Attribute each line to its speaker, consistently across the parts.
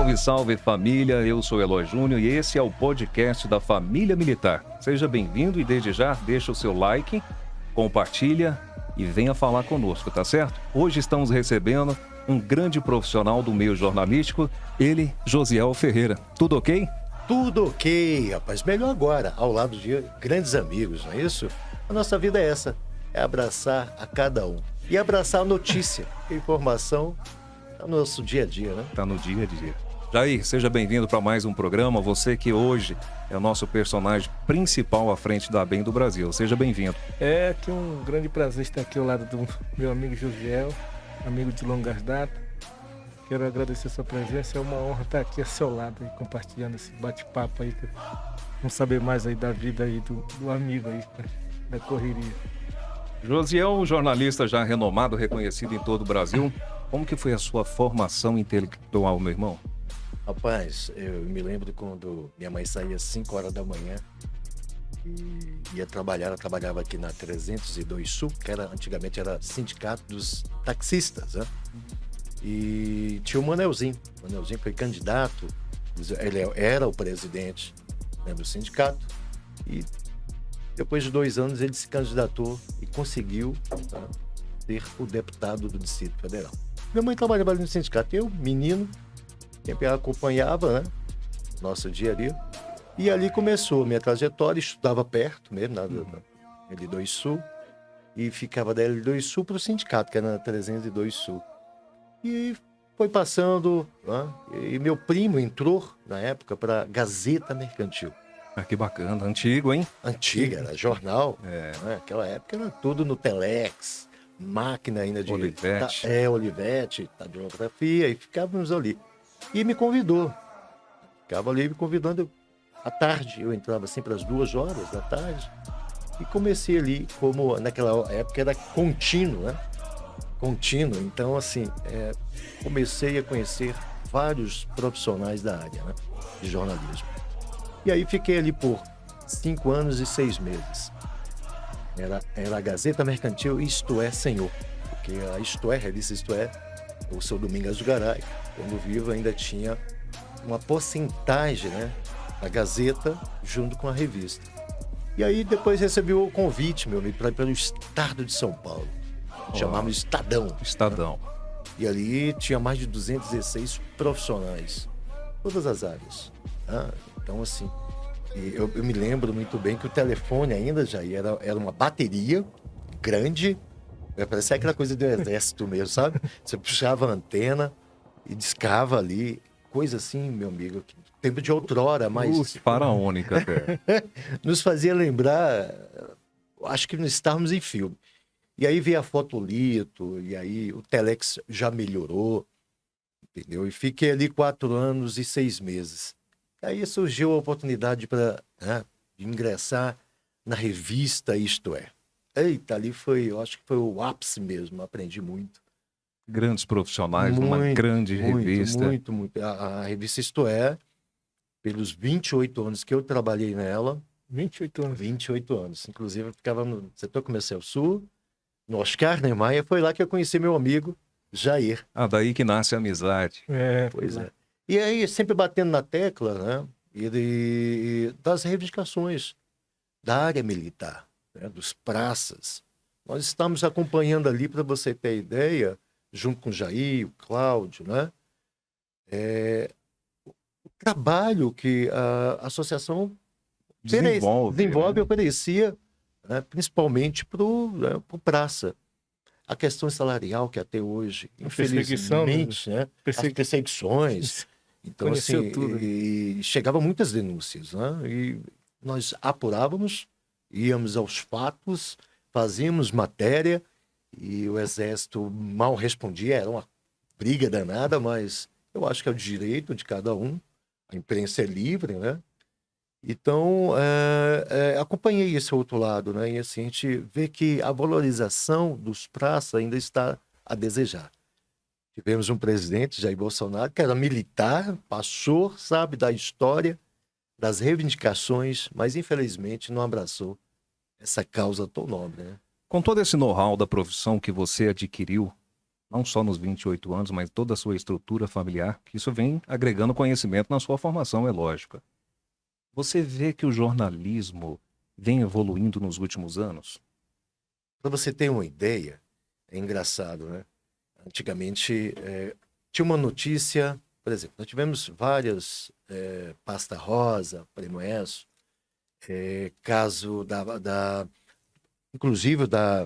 Speaker 1: Salve, salve família, eu sou Eloy Júnior e esse é o podcast da Família Militar. Seja bem-vindo e desde já deixa o seu like, compartilha e venha falar conosco, tá certo? Hoje estamos recebendo um grande profissional do meio jornalístico, ele, Josiel Ferreira. Tudo ok?
Speaker 2: Tudo ok, rapaz. Melhor agora, ao lado de grandes amigos, não é isso? A nossa vida é essa, é abraçar a cada um. E abraçar a notícia, a informação no nosso dia a dia, né?
Speaker 1: Tá no dia a dia. Jair, seja bem-vindo para mais um programa. Você que hoje é o nosso personagem principal à frente da ABEM do Brasil. Seja bem-vindo.
Speaker 3: É aqui um grande prazer estar aqui ao lado do meu amigo Josiel, amigo de longas datas. Quero agradecer a sua presença, é uma honra estar aqui ao seu lado, aí, compartilhando esse bate-papo aí. Vamos saber mais aí da vida aí do amigo aí, da correria.
Speaker 1: Josiel, um jornalista já renomado, reconhecido em todo o Brasil. Como que foi a sua formação intelectual, meu irmão?
Speaker 2: Rapaz, eu me lembro quando minha mãe saía às 5 horas da manhã e ia trabalhar. Ela trabalhava aqui na 302 Sul, que antigamente era sindicato dos taxistas, né? E tinha o Manelzinho. O Manelzinho foi candidato, ele era o presidente, né, do sindicato. E depois de 2 anos ele se candidatou e conseguiu, tá, ser o deputado do Distrito Federal. Minha mãe trabalhava ali no sindicato, eu, menino, sempre acompanhava, né, nosso dia a dia. E ali começou a minha trajetória, estudava perto mesmo, na L2 Sul, e ficava da L2 Sul para o sindicato, que era na 302 Sul. E foi passando, né, e meu primo entrou, na época, para a Gazeta Mercantil.
Speaker 1: Ah, que bacana, antigo, hein?
Speaker 2: Antiga, era jornal. Né? Aquela época era tudo no Telex, máquina ainda de...
Speaker 1: Olivetti.
Speaker 2: Olivetti, tabilografia, e ficávamos ali. E me convidou. Ficava ali me convidando à tarde. Eu entrava sempre às 2 horas da tarde. E comecei ali, como naquela época era contínuo, né? Contínuo. Então, assim, comecei a conhecer vários profissionais da área, né, de jornalismo. E aí fiquei ali por 5 anos e 6 meses. Era a Gazeta Mercantil Isto É Senhor. Porque a Isto É, a revista Isto É, o seu Domingos Garay, quando vivo, ainda tinha uma porcentagem, né, da Gazeta junto com a revista. E aí depois recebi o convite, meu amigo, para ir pelo estado de São Paulo. Chamava Estadão.
Speaker 1: Estadão.
Speaker 2: Né? E ali tinha mais de 216 profissionais, todas as áreas. Né? Então, assim, eu me lembro muito bem que o telefone ainda já era uma bateria grande, parecia aquela coisa do exército mesmo, sabe? Você puxava a antena e discava ali, coisa assim, meu amigo, tempo de outrora, mas...
Speaker 1: Faraônica até.
Speaker 2: nos fazia lembrar, acho que nós estávamos em filme. E aí veio a fotolito, e aí o Telex já melhorou, entendeu? E fiquei ali 4 anos e 6 meses. Aí surgiu a oportunidade para, né, de ingressar na revista Isto É. Eita, ali eu acho que foi o ápice mesmo, aprendi muito.
Speaker 1: Grandes profissionais, numa grande revista.
Speaker 2: Muito. A revista Isto É, pelos 28 anos que eu trabalhei nela...
Speaker 3: 28 anos.
Speaker 2: 28 anos. Inclusive, eu ficava no setor comercial sul, no Oscar Niemeyer, foi lá que eu conheci meu amigo Jair.
Speaker 1: Ah, daí que nasce a amizade.
Speaker 2: Pois é. E aí, sempre batendo na tecla, né, das reivindicações da área militar, né, dos praças. Nós estamos acompanhando ali, para você ter ideia, junto com o Jair, o Cláudio, né, o trabalho que a associação desenvolve e oferecia, né, principalmente para o praça. A questão salarial que até hoje, infelizmente, né, as perseguições. Então, assim, e chegavam muitas denúncias, né? E nós apurávamos, íamos aos fatos, fazíamos matéria, e o Exército mal respondia, era uma briga danada, mas eu acho que é o direito de cada um, a imprensa é livre, né? Então, acompanhei esse outro lado, né? E assim, a gente vê que a valorização dos praças ainda está a desejar. Tivemos um presidente, Jair Bolsonaro, que era militar, passou, sabe, da história, das reivindicações, mas infelizmente não abraçou essa causa tão nobre, né?
Speaker 1: Com todo esse know-how da profissão que você adquiriu, não só nos 28 anos, mas toda a sua estrutura familiar, que isso vem agregando conhecimento na sua formação, é lógico. Você vê que o jornalismo vem evoluindo nos últimos anos?
Speaker 2: Para você ter uma ideia, é engraçado, né? Antigamente, tinha uma notícia, por exemplo, nós tivemos várias, Pasta Rosa, Prêmio ESSO, caso inclusive da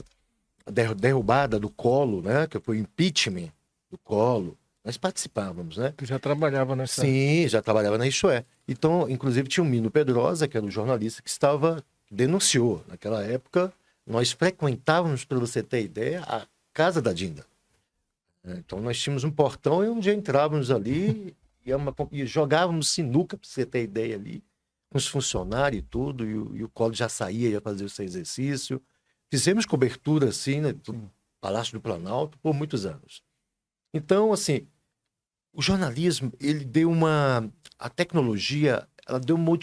Speaker 2: derrubada do Collor, né? Que foi o impeachment do Collor. Nós participávamos, né?
Speaker 3: Tu já trabalhava nessa...
Speaker 2: Sim, já trabalhava na Isto É. Então, inclusive, tinha o Mino Pedrosa, que era o jornalista que denunciou. Naquela época, nós frequentávamos, para você ter ideia, a casa da Dinda. Então, nós tínhamos um portão e um dia entrávamos ali e jogávamos sinuca, para você ter ideia ali, com os funcionários e tudo, e o Collor já saía, ia fazer o seu exercício. Fizemos cobertura, assim, né, do Palácio do Planalto, por muitos anos. Então, assim, o jornalismo, ele deu a tecnologia, ela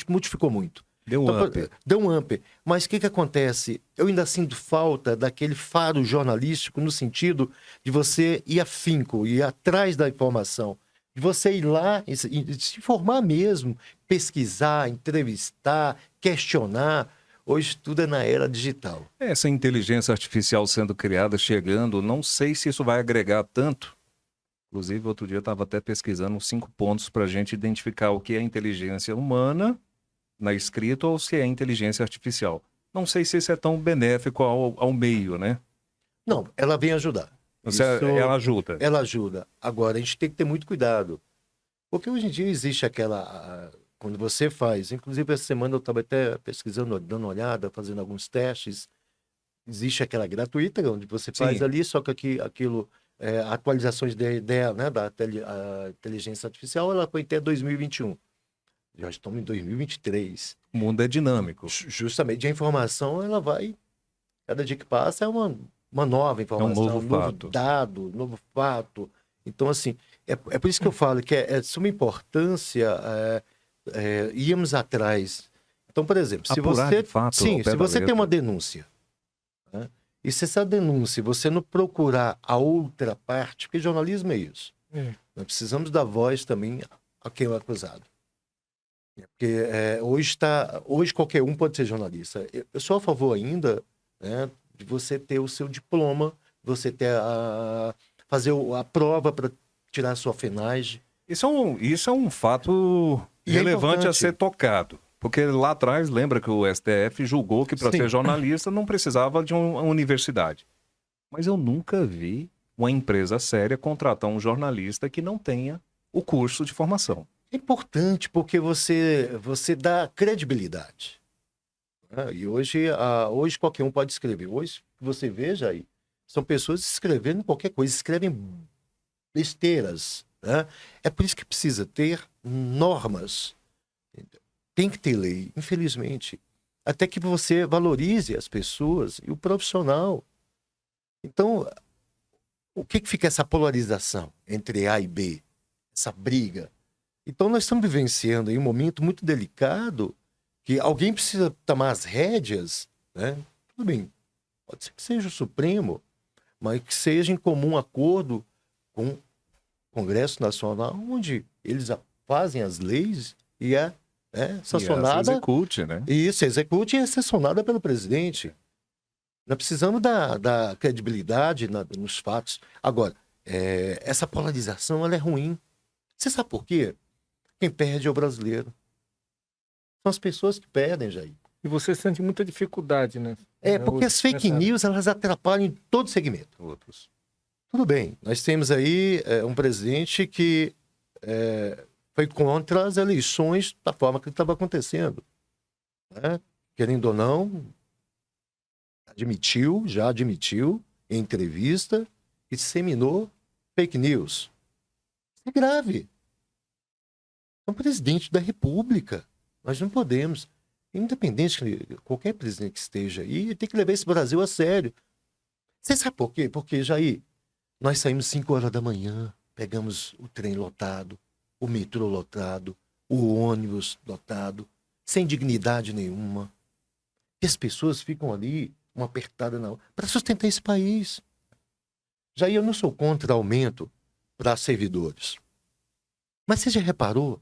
Speaker 2: modificou muito.
Speaker 1: Deu um up.
Speaker 2: Deu um up. Mas o que acontece? Eu ainda sinto falta daquele faro jornalístico no sentido de você ir afinco, ir atrás da informação. De você ir lá e se informar mesmo, pesquisar, entrevistar, questionar. Hoje tudo é na era digital.
Speaker 1: Essa inteligência artificial sendo criada, chegando, não sei se isso vai agregar tanto. Inclusive, outro dia eu estava até pesquisando 5 pontos para a gente identificar o que é inteligência humana na escrita ou se é inteligência artificial. Não sei se isso é tão benéfico ao meio, né?
Speaker 2: Não, ela vem ajudar.
Speaker 1: Ela ajuda.
Speaker 2: Ela ajuda. Agora, a gente tem que ter muito cuidado. Porque hoje em dia existe quando você faz... Inclusive, essa semana eu estava até pesquisando, dando uma olhada, fazendo alguns testes. Existe aquela gratuita, onde você faz ali, só que aquilo... atualizações da ideia, né, da inteligência artificial, ela foi até 2021. Já estamos em 2023.
Speaker 1: O mundo é dinâmico.
Speaker 2: Justamente, a informação, ela vai... Cada dia que passa é uma nova informação,
Speaker 1: novo fato.
Speaker 2: Dado, novo fato. Então, assim, é por isso que eu falo que é de suma importância irmos atrás. Então, por exemplo, se você tem uma denúncia, né, e se essa denúncia você não procurar a outra parte, porque jornalismo é isso. Nós precisamos dar voz também a quem é o acusado. Porque hoje qualquer um pode ser jornalista. Eu sou a favor ainda, né, de você ter o seu diploma, você ter fazer a prova para tirar a sua FENAGE.
Speaker 1: Isso é um fato relevante a ser tocado. Porque lá atrás, lembra que o STF julgou que para ser jornalista não precisava de uma universidade. Mas eu nunca vi uma empresa séria contratar um jornalista que não tenha o curso de formação.
Speaker 2: É importante porque você dá credibilidade. E hoje qualquer um pode escrever. Hoje, você veja aí, são pessoas escrevendo qualquer coisa, escrevem besteiras. Né? É por isso que precisa ter normas. Tem que ter lei, infelizmente. Até que você valorize as pessoas e o profissional. Então, o que fica essa polarização entre A e B? Essa briga? Então, nós estamos vivenciando aí um momento muito delicado que alguém precisa tomar as rédeas, né? Tudo bem, pode ser que seja o Supremo, mas que seja em comum acordo com o Congresso Nacional, onde eles fazem as leis e sancionada.
Speaker 1: Execute, né?
Speaker 2: Isso, execute e é sancionada pelo presidente. Nós precisamos da credibilidade nos fatos. Agora, essa polarização ela é ruim. Você sabe por quê? Quem perde é o brasileiro. São as pessoas que perdem, Jair.
Speaker 3: E você sente muita dificuldade, né?
Speaker 2: Porque as fake news, elas atrapalham em todo segmento. Tudo bem, nós temos aí um presidente que foi contra as eleições da forma que estava acontecendo. Né? Querendo ou não, já admitiu em entrevista e disseminou fake news. Isso é grave. É um presidente da República. Nós não podemos, independente de qualquer presidente que esteja aí, tem que levar esse Brasil a sério. Você sabe por quê? Porque, Jair, nós saímos 5 horas da manhã, pegamos o trem lotado, o metrô lotado, o ônibus lotado, sem dignidade nenhuma. E as pessoas ficam ali, uma apertada na para sustentar esse país. Já eu não sou contra aumento para servidores. Mas você já reparou?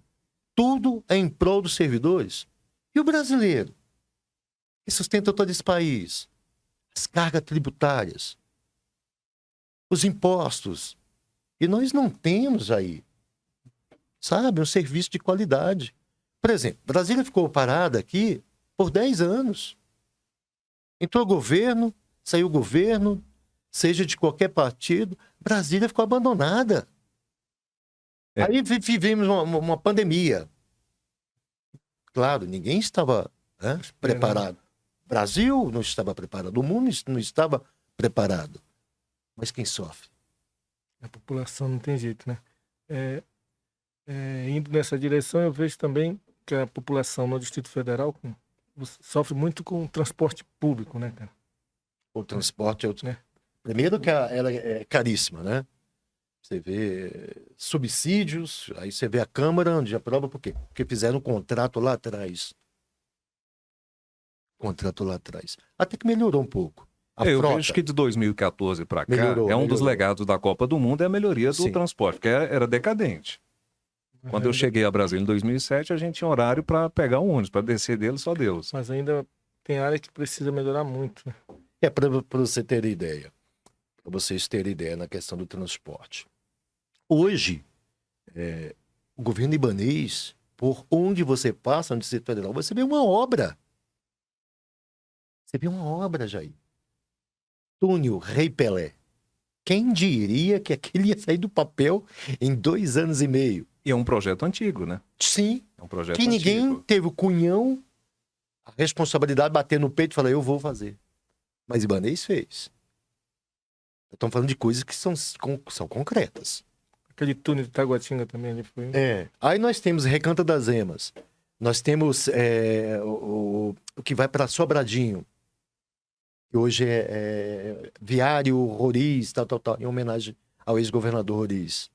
Speaker 2: Tudo é em prol dos servidores. E o brasileiro, que sustenta todo esse país? As cargas tributárias, os impostos. E nós não temos aí, sabe, um serviço de qualidade. Por exemplo, Brasília ficou parada aqui por 10 anos. Entrou governo, saiu governo, seja de qualquer partido, Brasília ficou abandonada. Aí vivemos uma pandemia. Claro, ninguém estava preparado. O Brasil não estava preparado, o mundo não estava preparado. Mas quem sofre?
Speaker 3: A população não tem jeito, né? Indo nessa direção, eu vejo também que a população no Distrito Federal sofre muito com o transporte público, né, cara?
Speaker 2: O transporte é outro. Primeiro que ela é caríssima, né? Você vê subsídios, aí você vê a Câmara onde aprova, por quê? Porque fizeram um contrato lá atrás. Até que melhorou um pouco.
Speaker 1: Eu vejo que de 2014 para cá, melhorou. Dos legados da Copa do Mundo é a melhoria do transporte, porque era decadente. Quando eu cheguei a Brasília em 2007, a gente tinha horário para pegar um ônibus, para descer dele só Deus.
Speaker 3: Mas ainda tem área que precisa melhorar muito.
Speaker 2: Para você ter ideia. Para vocês terem ideia na questão do transporte. Hoje, o governo libanês, por onde você passa no Distrito Federal, você vê uma obra. Jair. Túnel Rei Pelé. Quem diria que aquele ia sair do papel em 2 anos e meio?
Speaker 1: E é um projeto antigo, né?
Speaker 2: Sim.
Speaker 1: É um projeto
Speaker 2: que ninguém antigo. Teve o cunhão, a responsabilidade de bater no peito e falar, eu vou fazer. Mas Ibanez fez. Estamos falando de coisas que são concretas.
Speaker 3: Aquele túnel de Taguatinga também ali foi.
Speaker 2: Aí nós temos Recanto das Emas. Nós temos o que vai para Sobradinho. Que hoje é Viário Roriz, tal, em homenagem ao ex-governador Roriz.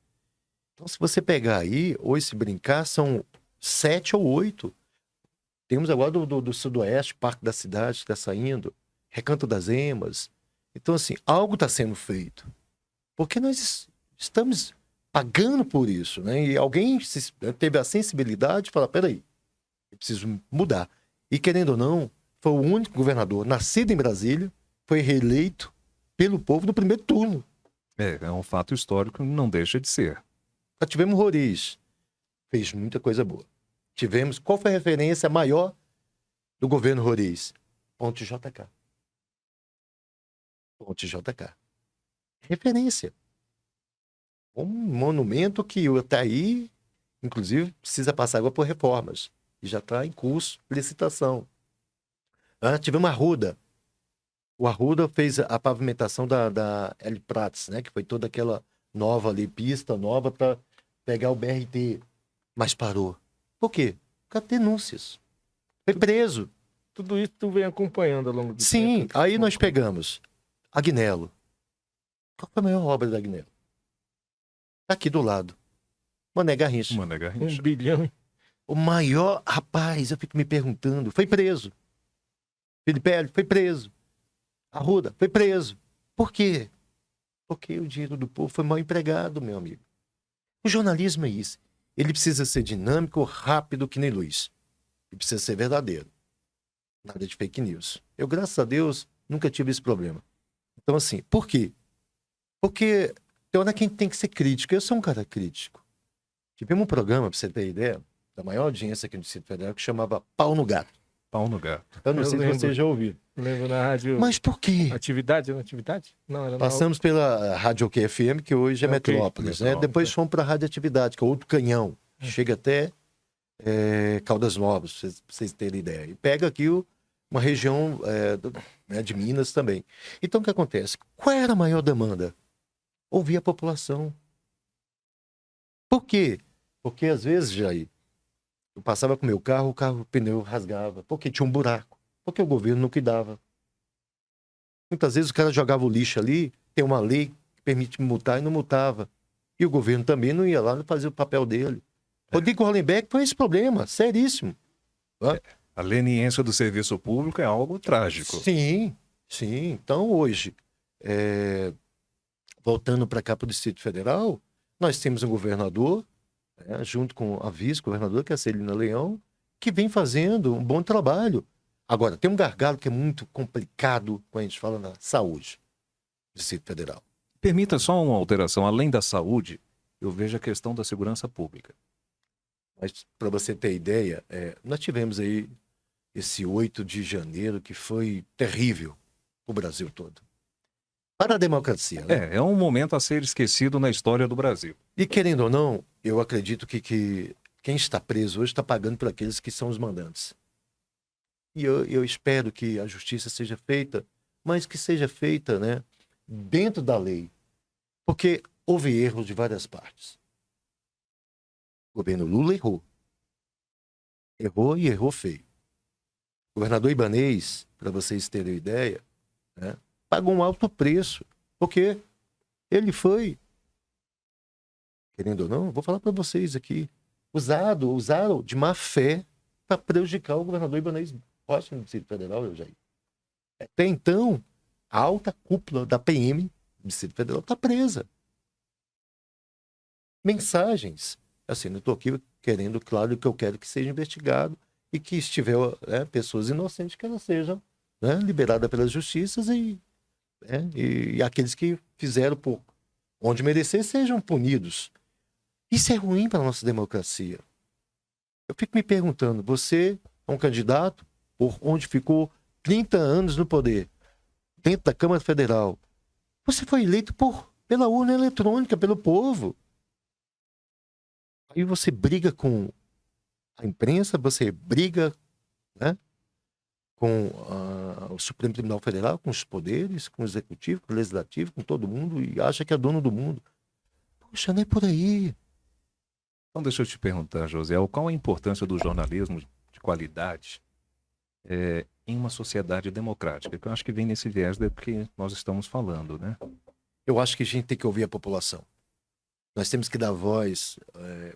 Speaker 2: Então, se você pegar aí, ou se brincar, são 7 ou 8. Temos agora do Sudoeste, Parque da Cidade, que está saindo, Recanto das Emas. Então, assim, algo está sendo feito. Porque nós estamos pagando por isso, né? E alguém teve a sensibilidade de falar, peraí, eu preciso mudar. E, querendo ou não, foi o único governador nascido em Brasília, foi reeleito pelo povo no primeiro turno.
Speaker 1: É um fato histórico, não deixa de ser.
Speaker 2: Já tivemos Roriz, fez muita coisa boa. Tivemos, qual foi a referência maior do governo Roriz? Ponte JK. Referência. Um monumento que até aí, inclusive, precisa passar agora por reformas. E já está em curso, licitação. Tivemos Arruda. O Arruda fez a pavimentação da L Prats, né? Que foi toda aquela nova ali, pista nova para pegar o BRT. Mas parou. Por quê? Por causa de denúncias. Foi preso.
Speaker 3: Tudo isso tu vem acompanhando ao longo do tempo.
Speaker 2: Sim, aí nós pegamos Agnello. Qual foi a maior obra da Agnello? Tá aqui do lado. Mané Garrincha.
Speaker 3: 1 bilhão.
Speaker 2: O maior, rapaz, eu fico me perguntando, foi preso. Filipelli foi preso. Arruda foi preso. Por quê? Porque o dinheiro do povo foi mal empregado, meu amigo. O jornalismo é isso. Ele precisa ser dinâmico, rápido, que nem luz. Ele precisa ser verdadeiro. Nada de fake news. Eu, graças a Deus, nunca tive esse problema. Então, assim, por quê? Porque tem hora que a gente tem que ser crítico. Eu sou um cara crítico. Tivemos um programa, pra você ter ideia, da maior audiência aqui no Distrito Federal, que chamava Pau no Gato.
Speaker 1: Pau no Gato.
Speaker 2: Eu não sei se você já ouviu.
Speaker 3: Lembro na rádio.
Speaker 2: Mas por quê?
Speaker 3: Atividade? Não, era
Speaker 2: Passamos pela Rádio OK FM, que hoje é Metrópolis, né? Depois fomos para a Rádio Atividade, que é outro canhão. Chega até Caldas Novas, pra vocês terem ideia. E pega aqui uma região de Minas também. Então, o que acontece? Qual era a maior demanda? Ouvir a população. Por quê? Porque, às vezes, Jair, eu passava com o meu carro, o pneu rasgava. Porque tinha um buraco. Porque o governo não cuidava. Muitas vezes o cara jogava o lixo ali, tem uma lei que permite multar e não multava. E o governo também não ia lá e fazia o papel dele. Rodrigo Hollenbeck foi esse problema, seríssimo.
Speaker 1: A leniência do serviço público é algo trágico.
Speaker 2: Sim, sim. Então, hoje, voltando para cá, para o Distrito Federal, nós temos um governador, junto com a vice-governadora, que é a Celina Leão, que vem fazendo um bom trabalho. Agora, tem um gargalo que é muito complicado quando a gente fala na saúde do Distrito Federal.
Speaker 1: Permita só uma alteração. Além da saúde, eu vejo a questão da segurança pública.
Speaker 2: Mas, para você ter ideia, nós tivemos aí esse 8 de janeiro que foi terrível para o Brasil todo. Para a democracia, né?
Speaker 1: É um momento a ser esquecido na história do Brasil.
Speaker 2: E querendo ou não, eu acredito que quem está preso hoje está pagando por aqueles que são os mandantes. E eu espero que a justiça seja feita, mas que seja feita, né, dentro da lei. Porque houve erros de várias partes. O governo Lula errou. Errou e errou feio. O governador Ibanez, para vocês terem ideia, né, pagou um alto preço, porque ele foi, querendo ou não, vou falar para vocês aqui, usaram de má fé para prejudicar o governador Ibanez Rocha no Distrito Federal, eu já. Até então, a alta cúpula da PM do Distrito Federal está presa. Mensagens. Assim, não estou aqui querendo, claro, que eu quero que seja investigado e que estiver pessoas inocentes, que elas sejam, né, liberadas pelas justiças e aqueles que fizeram por onde merecer sejam punidos. Isso é ruim para a nossa democracia. Eu fico me perguntando, você é um candidato por onde ficou 30 anos no poder, dentro da Câmara Federal. Você foi eleito pela urna eletrônica, pelo povo. Aí você briga com a imprensa, você briga, né, com o Supremo Tribunal Federal, com os poderes, com o Executivo, com o Legislativo, com todo mundo, e acha que é dono do mundo. Poxa, não é por aí.
Speaker 1: Então deixa eu te perguntar, José, qual a importância do jornalismo de qualidade em uma sociedade democrática? Que eu acho que vem nesse viés do que nós estamos falando, né?
Speaker 2: Eu acho que a gente tem que ouvir a população. Nós temos que dar voz,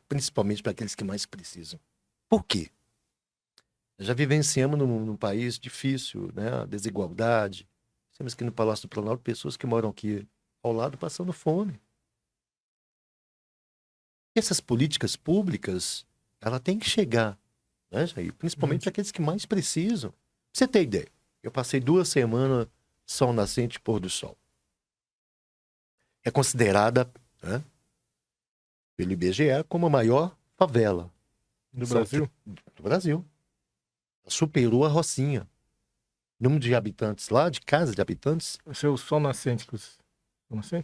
Speaker 2: principalmente para aqueles que mais precisam. Por quê? Já vivenciamos num país difícil, né? A desigualdade. Temos aqui no Palácio do Planalto pessoas que moram aqui ao lado passando fome. E essas políticas públicas, ela tem que chegar, né, Jair? Principalmente aqueles que mais precisam. Pra você ter ideia, eu passei 2 semanas sol nascente e pôr do sol. É considerada, né, pelo IBGE como a maior favela
Speaker 3: do Brasil.
Speaker 2: Do Brasil. Superou a Rocinha. O número de habitantes lá, de casas de habitantes.
Speaker 3: O seu sol nascente.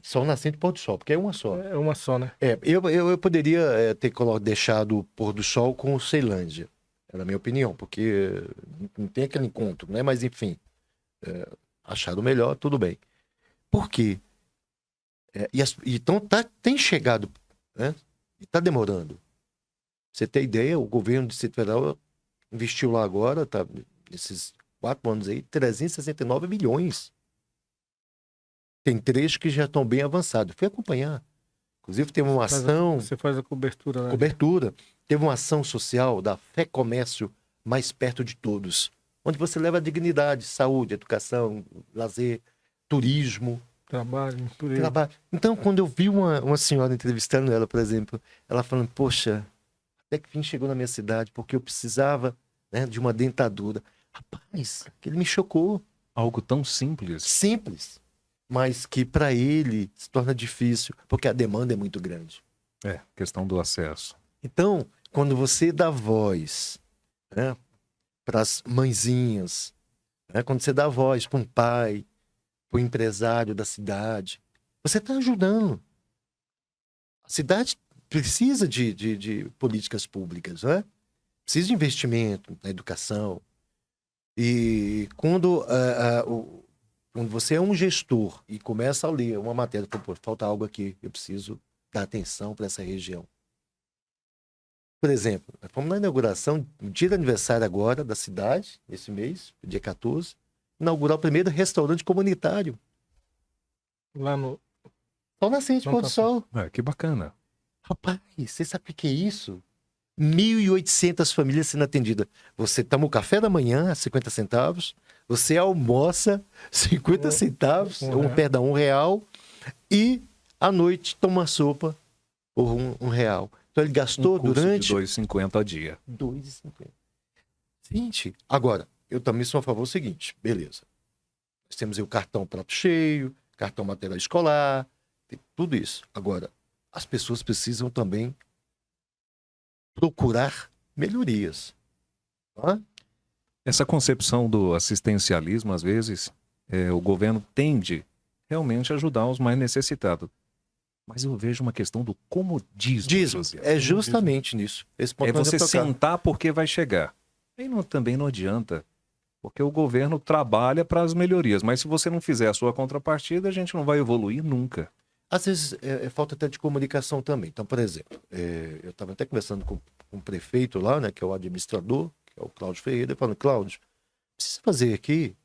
Speaker 2: Sol nascente e pôr do sol, porque é uma só.
Speaker 3: É uma só, né?
Speaker 2: Eu poderia ter deixado o pôr do sol com o Ceilândia. Era a minha opinião, porque não tem aquele encontro, né? Mas enfim, acharam melhor, tudo bem. Por quê? Então tem chegado, né? E está demorando. Pra você ter ideia, o governo do Distrito Federal investiu lá agora, tá, nesses 4 anos aí, 369 milhões. Tem trechos que já estão bem avançados. Fui acompanhar. Inclusive, teve uma ação...
Speaker 3: Você faz a cobertura, né?
Speaker 2: Cobertura. Teve uma ação social da Fé Comércio mais perto de todos. Onde você leva a dignidade, saúde, educação, lazer, turismo.
Speaker 3: Trabalho.
Speaker 2: Então, quando eu vi uma senhora entrevistando ela, por exemplo, ela falando, poxa, até que fim chegou na minha cidade, porque eu precisava, né, de uma dentadura. Rapaz, aquilo me chocou.
Speaker 1: Algo tão simples.
Speaker 2: Simples. Mas que para ele se torna difícil, porque a demanda é muito grande.
Speaker 1: Questão do acesso.
Speaker 2: Então, quando você dá voz, né, para as mãezinhas, né, quando você dá voz para um pai, para o empresário da cidade, você está ajudando. A cidade precisa de políticas públicas, né? Precisa de investimento na educação. E quando você é um gestor e começa a ler uma matéria, pô, falta algo aqui, eu preciso dar atenção para essa região. Por exemplo, nós fomos na inauguração, no dia do aniversário agora da cidade, esse mês, dia 14, inaugurar o primeiro restaurante comunitário.
Speaker 3: Lá no...
Speaker 2: Sol nascente, pôr do sol.
Speaker 1: Que bacana.
Speaker 2: Rapaz, você sabe o que é isso? 1.800 famílias sendo atendidas. Você toma o café da manhã a 50 centavos, você almoça 50 centavos, R$1, e À noite, toma sopa por R$1. Então ele gastou durante...
Speaker 1: de R$2,50 a dia.
Speaker 2: R$2,50. Gente, agora, eu também sou a favor do seguinte, beleza. Nós temos aí o cartão prato cheio, cartão material escolar, tudo isso. Agora, as pessoas precisam também procurar melhorias. Tá?
Speaker 1: Essa concepção do assistencialismo, às vezes, o governo tende realmente a ajudar os mais necessitados. Mas eu vejo uma questão do comodismo.
Speaker 2: É justamente nisso. Esse ponto
Speaker 1: é você sentar porque vai chegar. Aí também não adianta, porque o governo trabalha para as melhorias, mas se você não fizer a sua contrapartida, a gente não vai evoluir nunca.
Speaker 2: Às vezes falta até de comunicação também. Então, por exemplo, eu estava até conversando com um prefeito lá, né, que é o administrador, que é o Cláudio Ferreira, falando, Cláudio, precisa fazer aqui,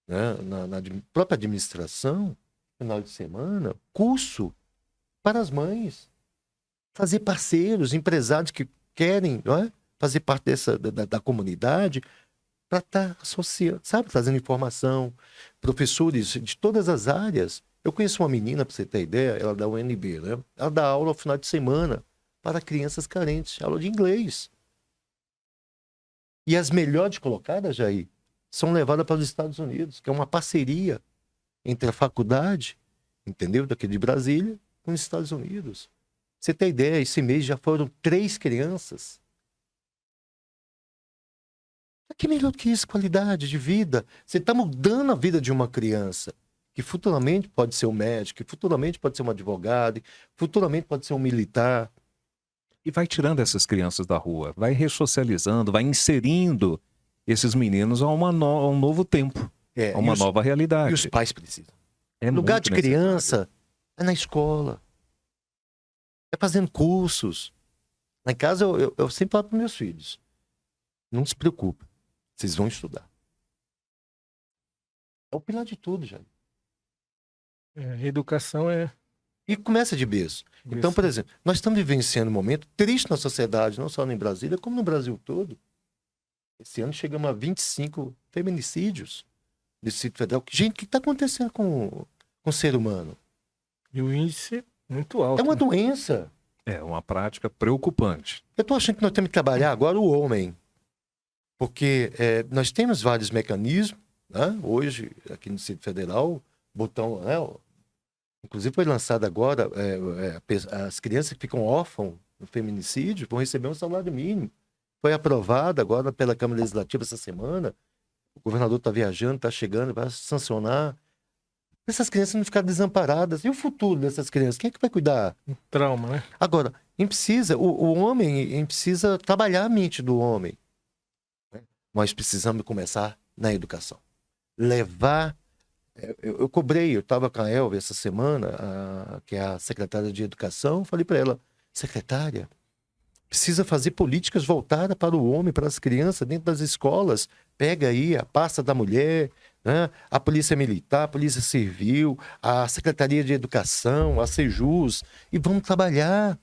Speaker 2: né, na própria administração, final de semana, curso para as mães, fazer parceiros, empresários que querem, não é, fazer parte da comunidade, para estar associando, sabe, trazendo informação, professores de todas as áreas. Eu conheço uma menina, para você ter ideia, ela da UNB, né? Ela dá aula ao final de semana para crianças carentes, aula de inglês. E as melhores colocadas, Jair, são levadas para os Estados Unidos, que é uma parceria entre a faculdade, entendeu, daqui de Brasília, com os Estados Unidos. Você tem ideia, esse mês já foram 3 crianças. Que melhor que isso, qualidade de vida. Você está mudando a vida de uma criança, que futuramente pode ser um médico, que futuramente pode ser um advogado, futuramente pode ser um militar.
Speaker 1: E vai tirando essas crianças da rua, vai ressocializando, vai inserindo esses meninos a um novo tempo, a uma nova realidade.
Speaker 2: E os pais precisam. Lugar de criança é na escola. É fazendo cursos. Lá em casa eu sempre falo para meus filhos, não se preocupe, vocês vão estudar. É o pilar de tudo, já.
Speaker 3: Educação é...
Speaker 2: E começa de berço. Então, por exemplo, nós estamos vivenciando um momento triste na sociedade, não só em Brasília, como no Brasil todo. Esse ano chegamos a 25 feminicídios no Distrito Federal. Gente, o que está acontecendo com o ser humano?
Speaker 3: E o índice muito alto.
Speaker 2: É uma doença.
Speaker 1: É uma prática preocupante.
Speaker 2: Eu estou achando que nós temos que trabalhar agora o homem. Porque nós temos vários mecanismos, né? Hoje, aqui no Distrito Federal, botão, né? Inclusive foi lançado agora, as crianças que ficam órfãos no feminicídio vão receber um salário mínimo. Foi aprovado agora pela Câmara Legislativa essa semana. O governador está viajando, está chegando, vai sancionar. Essas crianças não ficarem desamparadas. E o futuro dessas crianças? Quem é que vai cuidar?
Speaker 3: Um trauma, né?
Speaker 2: Agora, o homem precisa trabalhar a mente do homem. Nós precisamos começar na educação. Levar... Eu cobrei, eu estava com a Elva essa semana, que é a secretária de Educação, falei para ela, secretária, precisa fazer políticas voltadas para o homem, para as crianças, dentro das escolas. Pega aí a pasta da mulher, né? A Polícia Militar, a Polícia Civil, a Secretaria de Educação, a Sejus, e vamos trabalhar.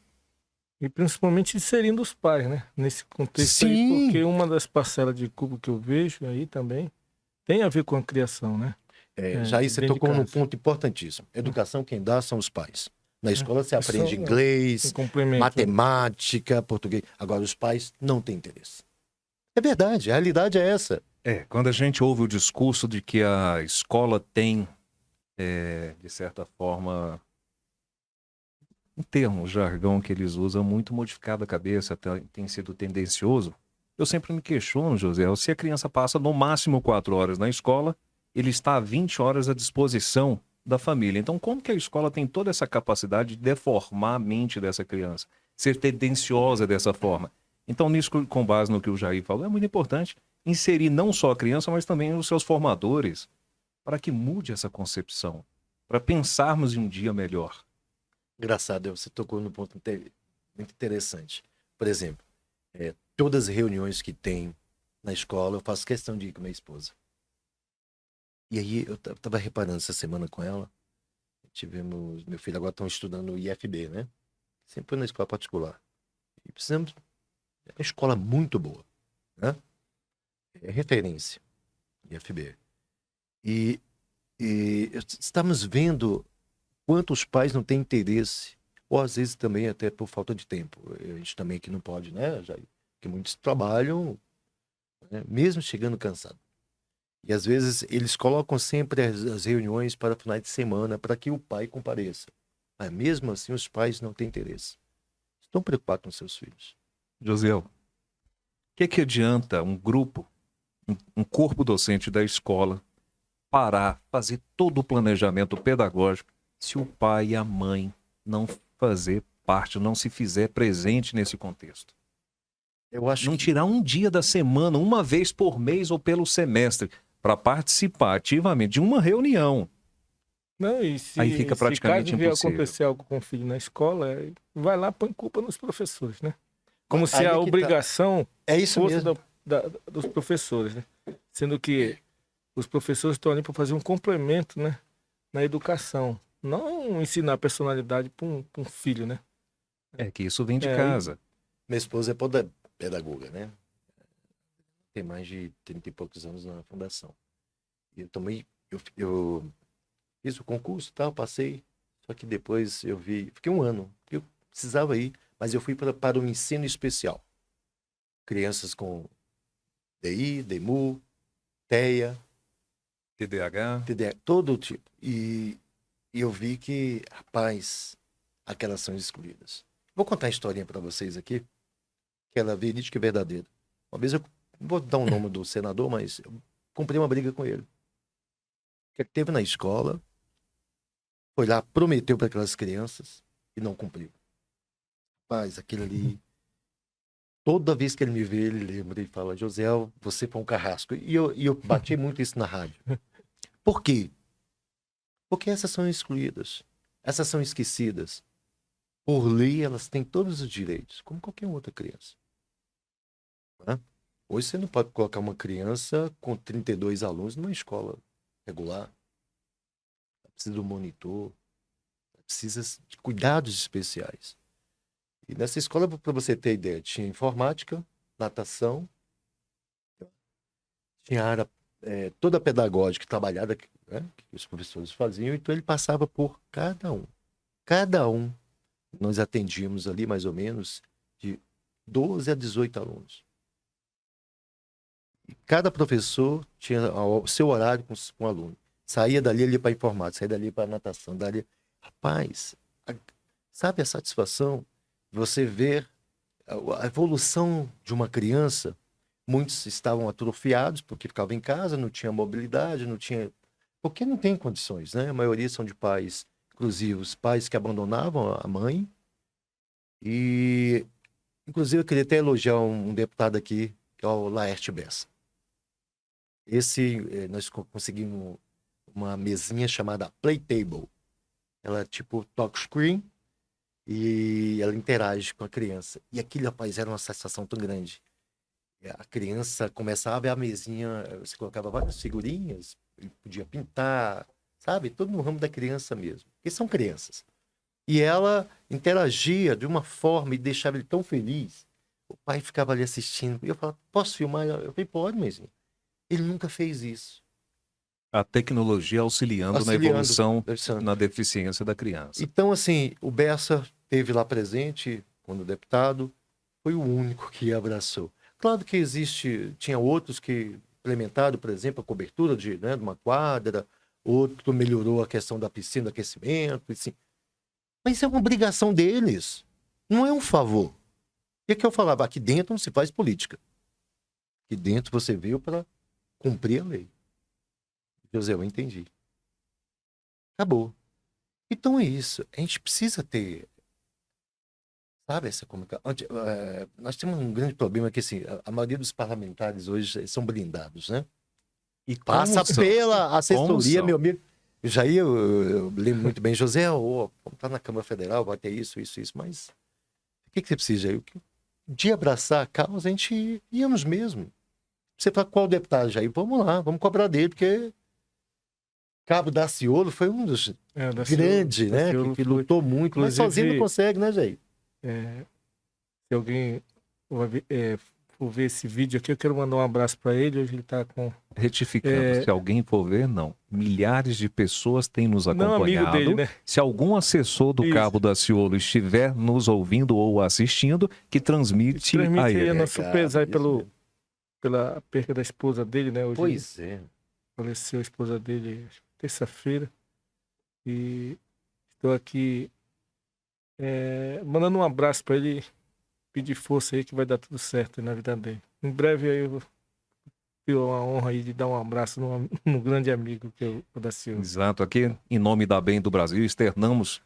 Speaker 3: E principalmente inserindo os pais, né? Nesse contexto.
Speaker 2: Sim.
Speaker 3: Aí, porque uma das parcelas de culpa que eu vejo aí também tem a ver com a criação, né?
Speaker 2: Jair, você tocou num ponto importantíssimo. Educação, quem dá são os pais. Na escola você aprende inglês, matemática, português. Agora, os pais não têm interesse. É verdade, a realidade é essa.
Speaker 1: Quando a gente ouve o discurso de que a escola tem, de certa forma, um termo, um jargão que eles usam muito modificado a cabeça, tem sido tendencioso, eu sempre me questiono, José, se a criança passa no máximo 4 horas na escola, ele está 20 horas à disposição da família. Então, como que a escola tem toda essa capacidade de deformar a mente dessa criança? Ser tendenciosa dessa forma? Então, nisso, com base no que o Jair falou, é muito importante inserir não só a criança, mas também os seus formadores, para que mude essa concepção, para pensarmos em um dia melhor.
Speaker 2: Engraçado, você tocou num ponto muito interessante. Por exemplo, todas as reuniões que tem na escola, eu faço questão de ir com minha esposa. E aí, eu estava reparando essa semana com ela, meu filho agora estão estudando no IFB, né? Sempre foi na escola particular. E precisamos... É uma escola muito boa, né? É referência, IFB. E estamos vendo quantos pais não têm interesse, ou às vezes também até por falta de tempo. A gente também aqui não pode, né, Jair? Porque muitos trabalham, né, mesmo chegando cansado. E às vezes eles colocam sempre as reuniões para finais de semana para que o pai compareça. Mas mesmo assim os pais não têm interesse. Estão preocupados com seus filhos.
Speaker 1: Josiel, o que adianta um grupo, um corpo docente da escola parar, fazer todo o planejamento pedagógico, se o pai e a mãe não fazer parte, não se fizer presente nesse contexto?
Speaker 2: Eu acho
Speaker 1: não tirar um dia da semana, uma vez por mês ou pelo semestre, para participar ativamente de uma reunião.
Speaker 3: Não, e se,
Speaker 1: aí fica praticamente
Speaker 3: se caso
Speaker 1: impossível.
Speaker 3: vier acontecer algo com o filho na escola, vai lá, põe culpa nos professores, né? Como se a obrigação fosse dos professores, né? Sendo que os professores estão ali para fazer um complemento, né, na educação. Não ensinar a personalidade para um filho, né?
Speaker 1: É que isso vem de casa.
Speaker 2: Minha esposa é pedagoga, né? Tem mais de 30 e poucos anos na fundação. E eu também, eu fiz o concurso e tal, passei. Só que depois eu fiquei um ano, porque eu precisava ir, mas eu fui para o ensino especial. Crianças com DI, DEMU, TEA,
Speaker 1: TDAH,
Speaker 2: todo tipo. E eu vi que, rapaz, aquelas são excluídas. Vou contar a historinha para vocês aqui, que ela é verídica e verdadeira. Uma vez eu não vou dar o nome do senador, mas eu comprei uma briga com ele. Que teve na escola, foi lá, prometeu para aquelas crianças e não cumpriu. Rapaz, aquele ali, toda vez que ele me vê, ele lembra e fala: Josiel, você foi um carrasco. E eu bati muito isso na rádio. Por quê? Porque essas são excluídas. Essas são esquecidas. Por lei, elas têm todos os direitos, como qualquer outra criança. Né? Hoje você não pode colocar uma criança com 32 alunos numa escola regular. Precisa de um monitor. Precisa de cuidados especiais. E nessa escola, para você ter ideia, tinha informática, natação, tinha a área toda pedagógica trabalhada, né, que os professores faziam, então ele passava por cada um. Cada um. Nós atendíamos ali mais ou menos de 12 a 18 alunos. E cada professor tinha o seu horário com o aluno. Saía dali ali para informática, saía dali para natação, dali. Rapaz, sabe a satisfação de você ver a evolução de uma criança? Muitos estavam atrofiados porque ficavam em casa, não tinha mobilidade, não tinha... Porque não tem condições, né? A maioria são de pais, inclusive os pais que abandonavam a mãe. E, inclusive, eu queria até elogiar um deputado aqui, que é o Laerte Bessa. Nós conseguimos uma mesinha chamada Playtable. Ela é tipo touchscreen e ela interage com a criança. E aquilo, rapaz, era uma satisfação tão grande. A criança começava a ver a mesinha, você colocava várias figurinhas, ele podia pintar, sabe? Tudo no ramo da criança mesmo. Porque são crianças. E ela interagia de uma forma e deixava ele tão feliz. O pai ficava ali assistindo. E eu falava: posso filmar? Eu falei: pode, mãezinha. Ele nunca fez isso.
Speaker 1: A tecnologia auxiliando na evolução, na deficiência da criança.
Speaker 2: Então, assim, o Bessa esteve lá presente, quando deputado, foi o único que abraçou. Claro que tinha outros que implementaram, por exemplo, a cobertura de uma quadra, outro melhorou a questão da piscina, do aquecimento, assim. Mas isso é uma obrigação deles, não é um favor. E é que eu falava: aqui dentro não se faz política. Aqui dentro você veio para cumprir a lei. José, eu entendi. Acabou. Então é isso. A gente precisa ter, sabe, essa comunicação. Nós temos um grande problema que, assim, a maioria dos parlamentares hoje são blindados, né? E passa pela assessoria, meu amigo. Eu lembro muito bem: José, vamos estar na Câmara Federal, vai ter isso, mas o que você precisa aí? De abraçar a causa, a gente íamos mesmo. Você fala: qual deputado, Jair? Vamos lá, vamos cobrar dele, porque Cabo Daciolo foi um dos grandes, né? Que lutou muito, mas sozinho não consegue, né, Jair?
Speaker 3: Se alguém for ver esse vídeo aqui, eu quero mandar um abraço para ele. Hoje ele está com...
Speaker 1: Retificando, se alguém for ver, não. Milhares de pessoas têm nos acompanhado.
Speaker 3: Não, amigo dele, né?
Speaker 1: Se algum assessor do Cabo Daciolo estiver nos ouvindo ou assistindo, que transmite a ele.
Speaker 3: Aí a nossa pesar aí pela perca da esposa dele, né? Hoje
Speaker 2: pois é.
Speaker 3: Faleceu a esposa dele terça-feira. E estou aqui mandando um abraço para ele, pedir força aí que vai dar tudo certo na vida dele. Em breve aí eu vou ter a honra aí de dar um abraço num grande amigo que é o Daciolo.
Speaker 1: Exato, aqui em nome da Bem do Brasil externamos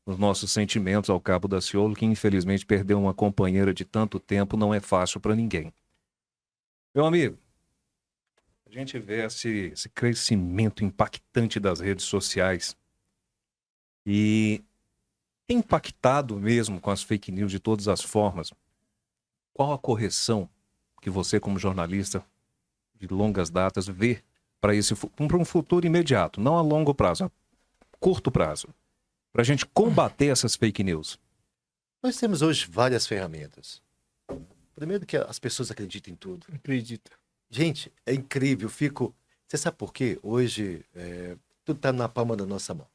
Speaker 1: os nossos sentimentos ao Cabo Daciolo, que infelizmente perdeu uma companheira de tanto tempo, não é fácil para ninguém. Meu amigo, a gente vê esse crescimento impactante das redes sociais e tem impactado mesmo com as fake news de todas as formas. Qual a correção que você, como jornalista de longas datas, vê para um futuro imediato, não a longo prazo, a curto prazo, para a gente combater essas fake news?
Speaker 2: Nós temos hoje várias ferramentas. Primeiro que as pessoas acreditam em tudo.
Speaker 3: Acredita.
Speaker 2: Gente, é incrível. Você sabe por quê? Hoje, tudo está na palma da nossa mão.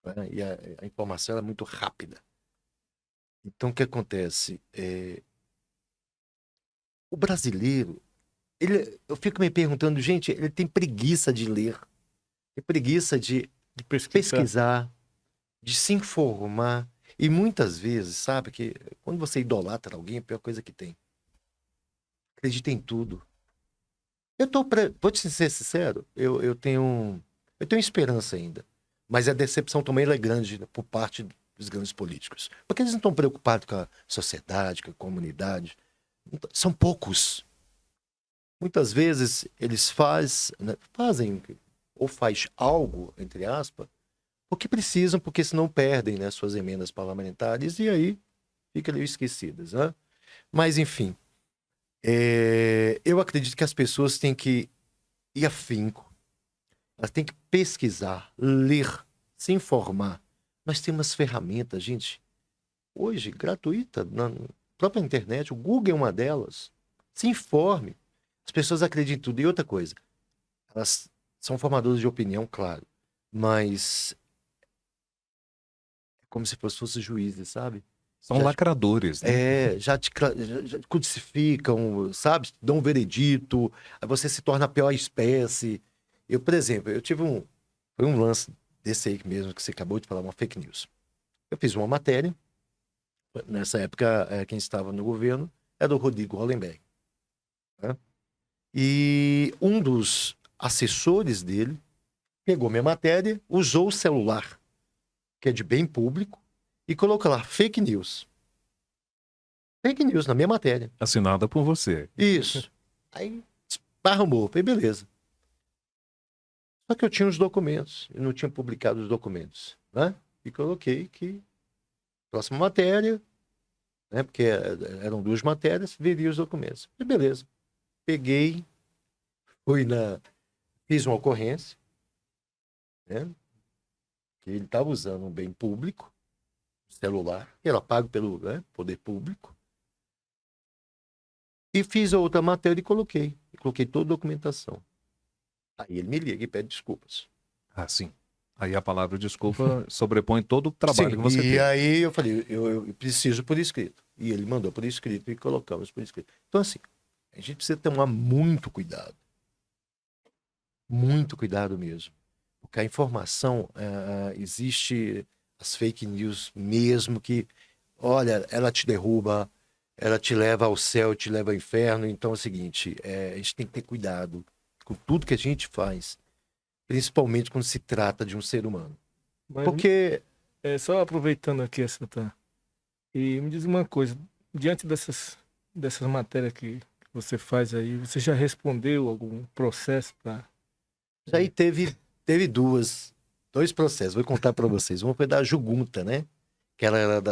Speaker 2: Né? E a informação é muito rápida. Então, o que acontece? O brasileiro, eu fico me perguntando, gente, ele tem preguiça de ler, tem preguiça de pesquisar, de se informar. E muitas vezes, sabe, que quando você idolatra alguém, é a pior coisa que tem. Acredita em tudo. Vou te ser sincero, eu tenho esperança ainda. Mas a decepção também é grande por parte dos grandes políticos. Porque eles não estão preocupados com a sociedade, com a comunidade. São poucos. Muitas vezes eles fazem ou faz algo, entre aspas, porque precisam, porque senão perdem, né, suas emendas parlamentares e aí ficam ali esquecidas. Né? Mas, enfim, eu acredito que as pessoas têm que ir afinco, elas têm que pesquisar, ler, se informar. Nós temos ferramentas, gente, hoje, gratuita, na própria internet, o Google é uma delas. Se informe. As pessoas acreditam em tudo. E outra coisa, elas são formadoras de opinião, claro, mas é como se fossem juízes, sabe?
Speaker 1: São lacradores, né?
Speaker 2: Já te crucificam, sabe? Dão um veredito, aí você se torna a pior espécie. Eu, por exemplo, foi um lance desse aí mesmo que você acabou de falar, uma fake news. Eu fiz uma matéria, nessa época, quem estava no governo era o Rodrigo Hollenberg. Né? E um dos assessores dele pegou minha matéria, usou o celular, que é de bem público, e colocou lá, fake news. Fake news na minha matéria.
Speaker 1: Assinada por você.
Speaker 2: Isso. Aí, esparramou. Falei, beleza. Só que eu tinha os documentos, eu não tinha publicado os documentos, né? E coloquei que próxima matéria, né? Porque eram 2 matérias, viria os documentos. E beleza. Peguei, fiz uma ocorrência, né? Que ele estava usando um bem público, celular, que era pago pelo poder público. E fiz a outra matéria e coloquei toda a documentação. Aí ele me liga e pede desculpas.
Speaker 1: Ah, sim. Aí a palavra desculpa sobrepõe todo o trabalho que você fez.
Speaker 2: E aí eu falei, eu preciso por escrito. E ele mandou por escrito e colocamos por escrito. Então, assim, a gente precisa tomar muito cuidado. Muito cuidado mesmo. Porque a informação, existe as fake news mesmo que, olha, ela te derruba, ela te leva ao céu, te leva ao inferno. Então é o seguinte, a gente tem que ter cuidado com tudo que a gente faz, principalmente quando se trata de um ser humano.
Speaker 3: Mas,
Speaker 2: porque...
Speaker 3: só aproveitando aqui essa, e me diz uma coisa, diante dessas matérias que você faz aí, você já respondeu algum processo para...
Speaker 2: Já aí teve 2 processos, vou contar para vocês. Uma foi da Jugunta, né? Que ela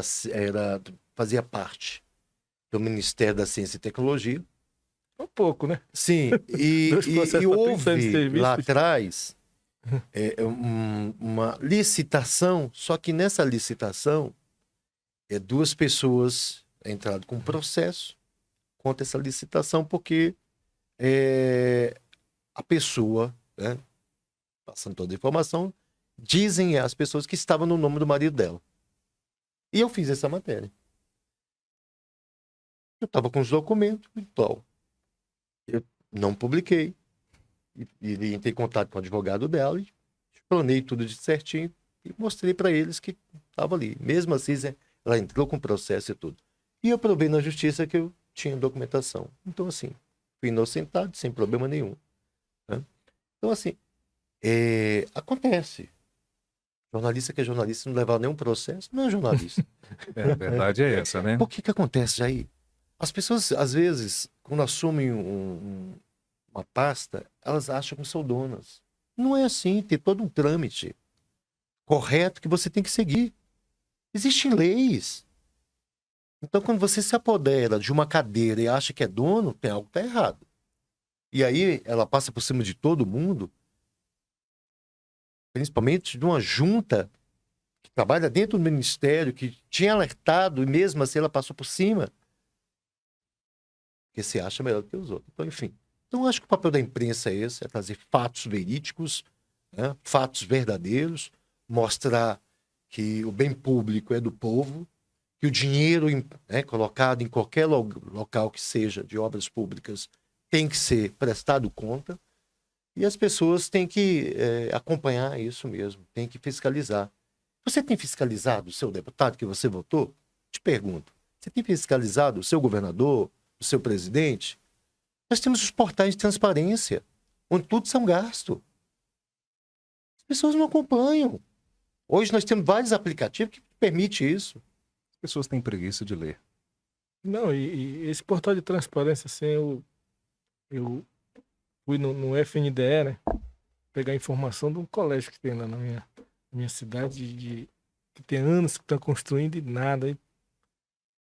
Speaker 2: fazia parte do Ministério da Ciência e Tecnologia.
Speaker 3: Um pouco, né?
Speaker 2: Sim, e houve lá atrás uma licitação, só que nessa licitação 2 pessoas entraram com processo contra essa licitação, porque a pessoa, né, passando toda a informação, dizem as pessoas que estavam no nome do marido dela. E eu fiz essa matéria. Eu estava com os documentos e tal. Eu não publiquei. E entrei em contato com o advogado dela e explanei tudo de certinho e mostrei para eles que estava ali. Mesmo assim, ela entrou com o processo e tudo. E eu provei na justiça que eu tinha documentação. Então, assim, fui inocentado, sem problema nenhum. Né? Então, assim, acontece. Jornalista que é jornalista não levar nenhum processo, não é jornalista.
Speaker 1: A verdade é essa, né?
Speaker 2: Por que acontece, Jair? As pessoas, às vezes, quando assumem uma pasta, elas acham que são donas. Não é assim, tem todo um trâmite correto que você tem que seguir. Existem leis. Então, quando você se apodera de uma cadeira e acha que é dono, tem algo que está errado. E aí, ela passa por cima de todo mundo, principalmente de uma junta que trabalha dentro do ministério, que tinha alertado, e mesmo assim ela passou por cima, porque se acha melhor do que os outros. Então, enfim. Então, acho que o papel da imprensa é esse, é trazer fatos verídicos, né? Fatos verdadeiros, mostrar que o bem público é do povo, que o dinheiro colocado em qualquer local que seja de obras públicas tem que ser prestado conta, e as pessoas têm que acompanhar isso mesmo, têm que fiscalizar. Você tem fiscalizado o seu deputado que você votou? Te pergunto. Você tem fiscalizado o seu governador, o seu presidente? Nós temos os portais de transparência, onde tudo são gastos. As pessoas não acompanham. Hoje nós temos vários aplicativos que permitem isso.
Speaker 1: As pessoas têm preguiça de ler.
Speaker 3: Não, e esse portal de transparência, assim, eu fui no FNDE, né? Pegar informação de um colégio que tem lá na minha cidade, que tem anos que está construindo e nada. E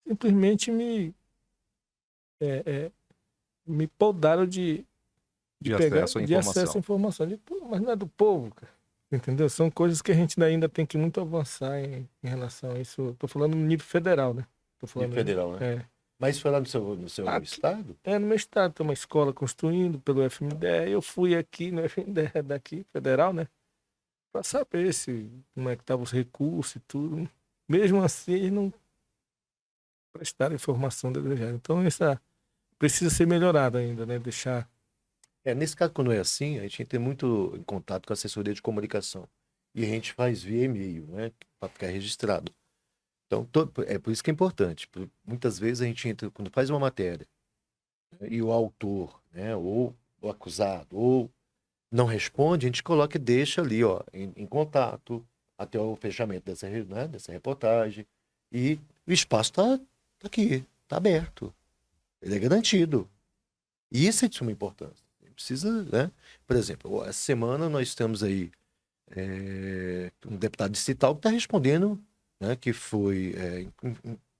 Speaker 3: simplesmente me podaram de acesso à informação. Mas não é do povo, cara. Entendeu? São coisas que a gente ainda tem que muito avançar em relação a isso. Estou falando no nível federal, né?
Speaker 2: Nível federal, né? Mas foi lá no seu estado?
Speaker 3: No meu estado. Tem uma escola construindo pelo FNDE. Eu fui aqui no FNDE daqui, federal, né? Para saber como é que estavam os recursos e tudo. Mesmo assim, eles não prestaram a informação desejada. Então, essa precisa ser melhorada ainda, né? Deixar...
Speaker 2: Nesse caso, quando é assim, a gente entra muito em contato com a assessoria de comunicação. E a gente faz via e-mail, né? Para ficar registrado. Então, é por isso que é importante. Muitas vezes a gente entra, quando faz uma matéria, né, e o autor, né, ou o acusado, ou não responde, a gente coloca e deixa ali, ó, em contato, até o fechamento dessa reportagem. E o espaço está aqui, está aberto. Ele é garantido. E isso é de suma importância. Precisa, né? Por exemplo, essa semana nós estamos aí um deputado distrital que está respondendo, né, que foi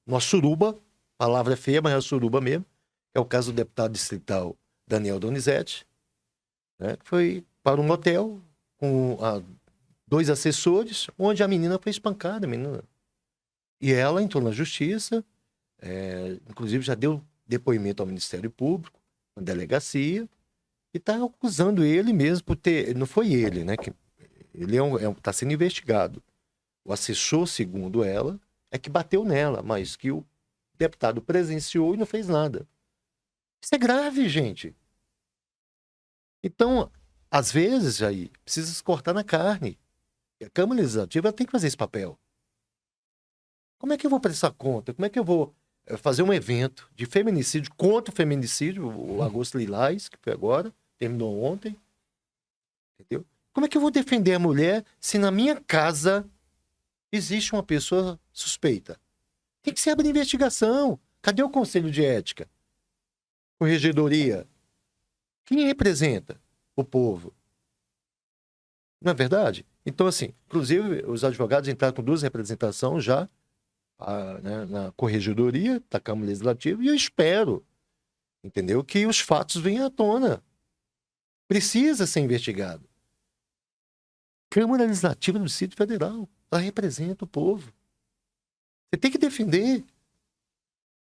Speaker 2: uma suruba, palavra feia, mas é suruba mesmo, é o caso do deputado distrital Daniel Donizete, né, que foi para um motel com 2 assessores, onde a menina foi espancada, E ela entrou na justiça, inclusive já deu depoimento ao Ministério Público, na delegacia, e está acusando ele mesmo por ter... Não foi ele, né? Que ele está sendo investigado. O assessor, segundo ela, é que bateu nela, mas que o deputado presenciou e não fez nada. Isso é grave, gente. Então, às vezes, aí, precisa se cortar na carne. E a Câmara Legislativa tem que fazer esse papel. Como é que eu vou prestar conta? Como é que eu vou fazer um evento de feminicídio, contra o feminicídio, o Agosto Lilás, que foi agora, terminou ontem, entendeu? Como é que eu vou defender a mulher se na minha casa existe uma pessoa suspeita? Tem que se abrir investigação. Cadê o Conselho de Ética? Corregedoria? Quem representa o povo? Não é verdade? Então, assim, inclusive, os advogados entraram com 2 representações já na Corregedoria da Câmara Legislativa e eu espero, entendeu, que os fatos venham à tona. Precisa ser investigado. Câmara Legislativa do Distrito Federal, ela representa o povo. Você tem que defender.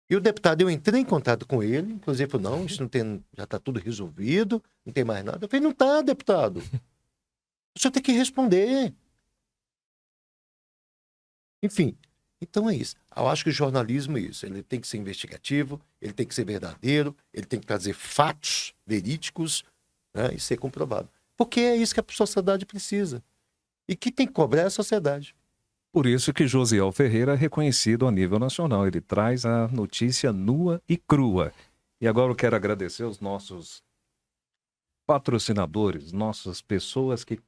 Speaker 2: E o deputado, eu entrei em contato com ele, inclusive falou, não, isso não tem, já está tudo resolvido, não tem mais nada. Eu falei, não está, deputado. O senhor tem que responder. Enfim, então é isso. Eu acho que o jornalismo é isso. Ele tem que ser investigativo, ele tem que ser verdadeiro, ele tem que trazer fatos verídicos, né, e ser comprovado. Porque é isso que a sociedade precisa. E que tem que cobrar é a sociedade.
Speaker 1: Por isso que Josiel Ferreira é reconhecido a nível nacional. Ele traz a notícia nua e crua. E agora eu quero agradecer aos nossos patrocinadores, nossas pessoas que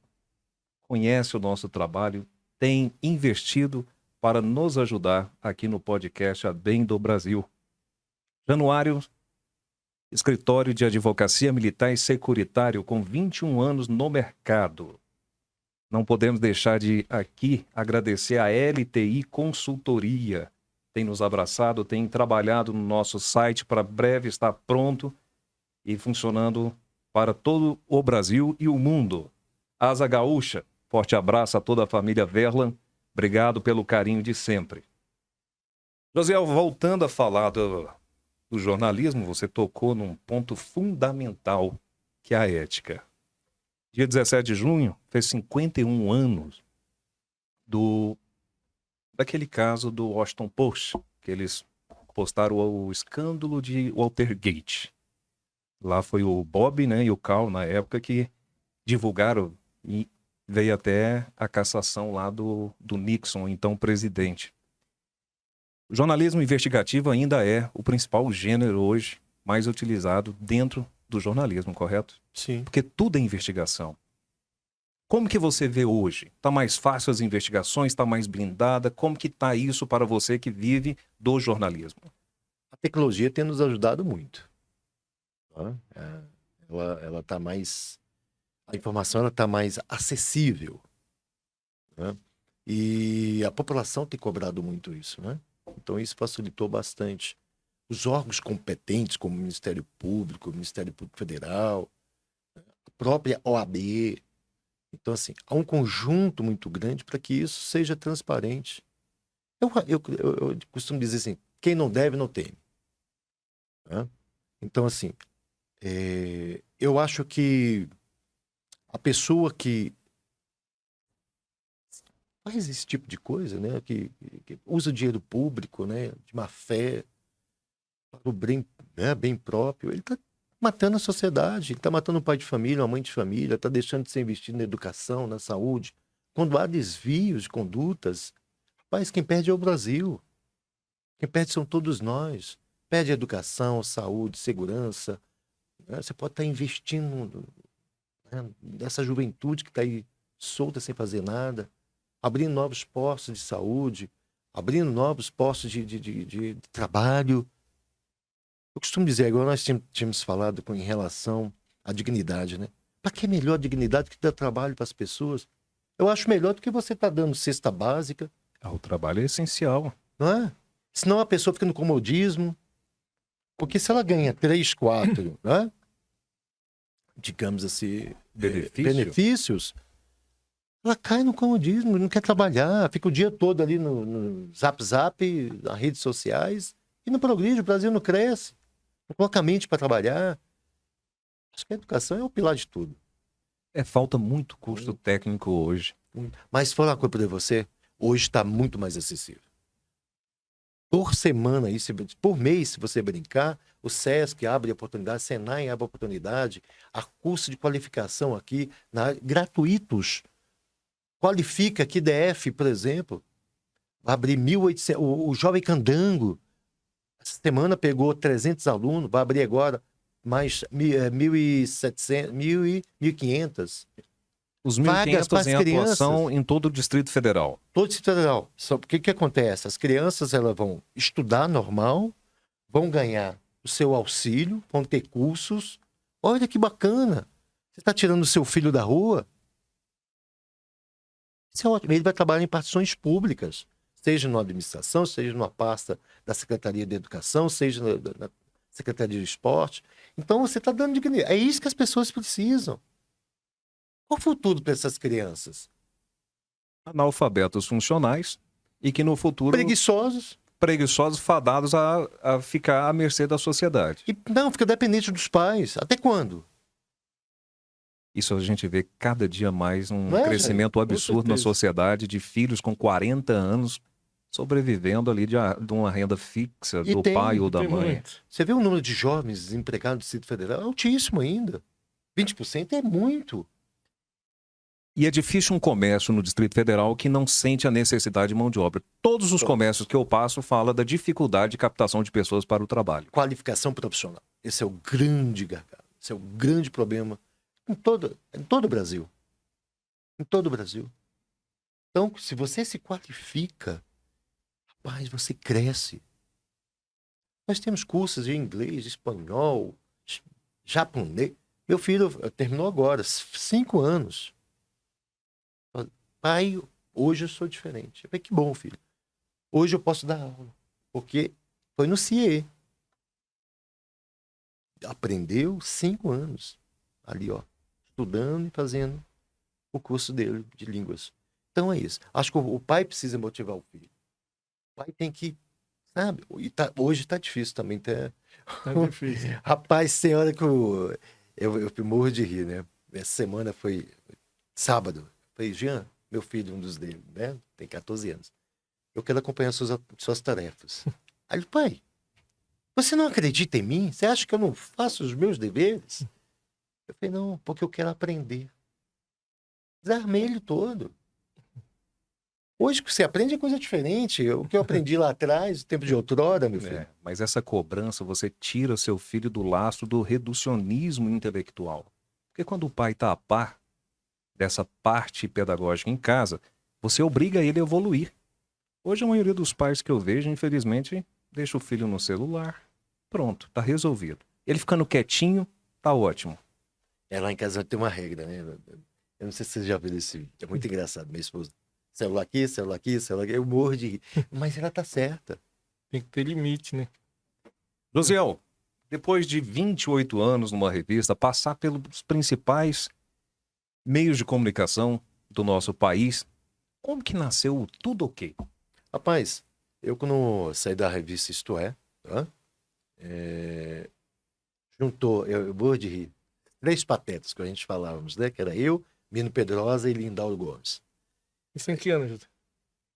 Speaker 1: conhecem o nosso trabalho, têm investido para nos ajudar aqui no podcast A Bem do Brasil. Januário, escritório de advocacia militar e securitário com 21 anos no mercado. Não podemos deixar de aqui agradecer a LTI Consultoria. Tem nos abraçado, tem trabalhado no nosso site para breve estar pronto e funcionando para todo o Brasil e o mundo. Asa Gaúcha, forte abraço a toda a família Verlan. Obrigado pelo carinho de sempre. Josiel, voltando a falar do jornalismo, você tocou num ponto fundamental, que é a ética. Dia 17 de junho, fez 51 anos daquele caso do Washington Post, que eles postaram o escândalo de Watergate. Lá foi o Bob, né, e o Carl, na época, que divulgaram e veio até a cassação lá do Nixon, então presidente. O jornalismo investigativo ainda é o principal gênero hoje mais utilizado dentro do jornalismo, correto?
Speaker 2: Sim.
Speaker 1: Porque tudo é investigação. Como que você vê hoje? Está mais fácil as investigações? Está mais blindada? Como que está isso para você que vive do jornalismo?
Speaker 2: A tecnologia tem nos ajudado muito. Ela está mais... A informação está mais acessível. Né? E a população tem cobrado muito isso, né? Então isso facilitou bastante. Os órgãos competentes, como o Ministério Público Federal, a própria OAB. Então, assim, há um conjunto muito grande para que isso seja transparente. Eu costumo dizer assim, quem não deve, não teme. Né? Então, assim, eu acho que a pessoa que faz esse tipo de coisa, né, que usa o dinheiro público, né, de má fé, para o bem próprio, ele está matando a sociedade, ele está matando um pai de família, uma mãe de família, está deixando de ser investido na educação, na saúde. Quando há desvios de condutas, rapaz, quem perde é o Brasil. Quem perde são todos nós. Perde a educação, saúde, segurança. Né? Você pode estar investindo, né, nessa juventude que está aí solta sem fazer nada, abrindo novos postos de saúde, abrindo novos postos de trabalho. Eu costumo dizer, agora nós tínhamos falado em relação à dignidade, né? Para que é melhor a dignidade que dar trabalho para as pessoas? Eu acho melhor do que você estar dando cesta básica.
Speaker 1: O trabalho é essencial.
Speaker 2: Não é? Senão a pessoa fica no comodismo. Porque se ela ganha 3, 4, né? Digamos assim, benefícios, ela cai no comodismo, não quer trabalhar, fica o dia todo ali no Zap, nas redes sociais, e não progride, o Brasil não cresce, não coloca a mente para trabalhar. Acho que a educação é o pilar de tudo.
Speaker 1: Falta muito custo técnico hoje.
Speaker 2: Mas falar uma coisa para você, hoje está muito mais acessível. Por semana, por mês, se você brincar, o SESC abre oportunidade, a Senai abre oportunidade, há curso de qualificação aqui, gratuitos. Qualifica aqui DF, por exemplo, vai abrir 1.800, o Jovem Candango, essa semana pegou 300 alunos, vai abrir agora mais 1.700, 1.500.
Speaker 1: Os 1.500 em atuação em todo o Distrito Federal.
Speaker 2: Todo o Distrito Federal. Só porque o que acontece? As crianças elas vão estudar normal, vão ganhar o seu auxílio, vão ter cursos. Olha que bacana. Você está tirando o seu filho da rua? Isso é ótimo. Ele vai trabalhar em partições públicas, seja na administração, seja numa pasta da Secretaria de Educação, seja na Secretaria de Esporte. Então você está dando dignidade. É isso que as pessoas precisam. Qual o futuro para essas crianças?
Speaker 1: Analfabetos funcionais e que no futuro...
Speaker 2: Preguiçosos.
Speaker 1: preguiçosos fadados a ficar à mercê da sociedade.
Speaker 2: E não, fica dependente dos pais. Até quando?
Speaker 1: Isso a gente vê cada dia mais um
Speaker 2: Não é,
Speaker 1: crescimento
Speaker 2: Jair?
Speaker 1: absurdo na sociedade de filhos com 40 anos sobrevivendo ali de uma renda fixa do pai ou da mãe.
Speaker 3: Muito.
Speaker 2: Você vê o número de jovens desempregados no Distrito Federal? É altíssimo ainda. 20% é muito.
Speaker 1: E é difícil um comércio no Distrito Federal que não sente a necessidade de mão de obra. Todos os comércios que eu passo falam da dificuldade de captação de pessoas para o trabalho.
Speaker 2: Qualificação profissional. Esse é o grande gargalo. Esse é o grande problema em todo o Brasil. Em todo o Brasil. Então, se você se qualifica, rapaz, você cresce. Nós temos cursos de inglês, espanhol, japonês. Meu filho terminou agora, 5 anos. Pai, hoje eu sou diferente. Eu falei, que bom, filho. Hoje eu posso dar aula. Porque foi no CIE. Aprendeu 5 anos. Ali, ó. Estudando e fazendo o curso dele de línguas. Então é isso. Acho que o pai precisa motivar o filho. O pai tem que, sabe? E hoje tá difícil também.
Speaker 3: Tá difícil.
Speaker 2: Rapaz, tem hora que eu morro de rir, né? Essa semana foi sábado. Falei, Jean, meu filho, um dos dele, né? Tem 14 anos. Eu quero acompanhar suas tarefas. Aí, pai, você não acredita em mim? Você acha que eu não faço os meus deveres? Eu falei, não, porque eu quero aprender. Desarmei ele todo. Hoje que você aprende é coisa diferente. O que eu aprendi lá atrás, no tempo de outrora, meu filho.
Speaker 1: Mas essa cobrança, você tira seu filho do laço do reducionismo intelectual. Porque quando o pai está a par dessa parte pedagógica em casa, você obriga ele a evoluir. Hoje a maioria dos pais que eu vejo, infelizmente, deixa o filho no celular. Pronto, tá resolvido. Ele ficando quietinho, tá ótimo.
Speaker 2: Lá em casa tem uma regra, né? Eu não sei se você já viu esse vídeo. É muito engraçado. Minha esposa, celular aqui, celular aqui, celular aqui. Eu morro de rir. Mas ela tá certa.
Speaker 3: Tem que ter limite, né?
Speaker 1: Josiel, depois de 28 anos numa revista, passar pelos principais meios de comunicação do nosso país, como que nasceu o Tudo Ok?
Speaker 2: Rapaz, eu quando saí da revista Isto É, tá? Juntou, eu morro de rir, 3 patetas que a gente falávamos, né? Que era eu, Mino Pedrosa e Lindaulo Gomes.
Speaker 3: Isso em que ano, José?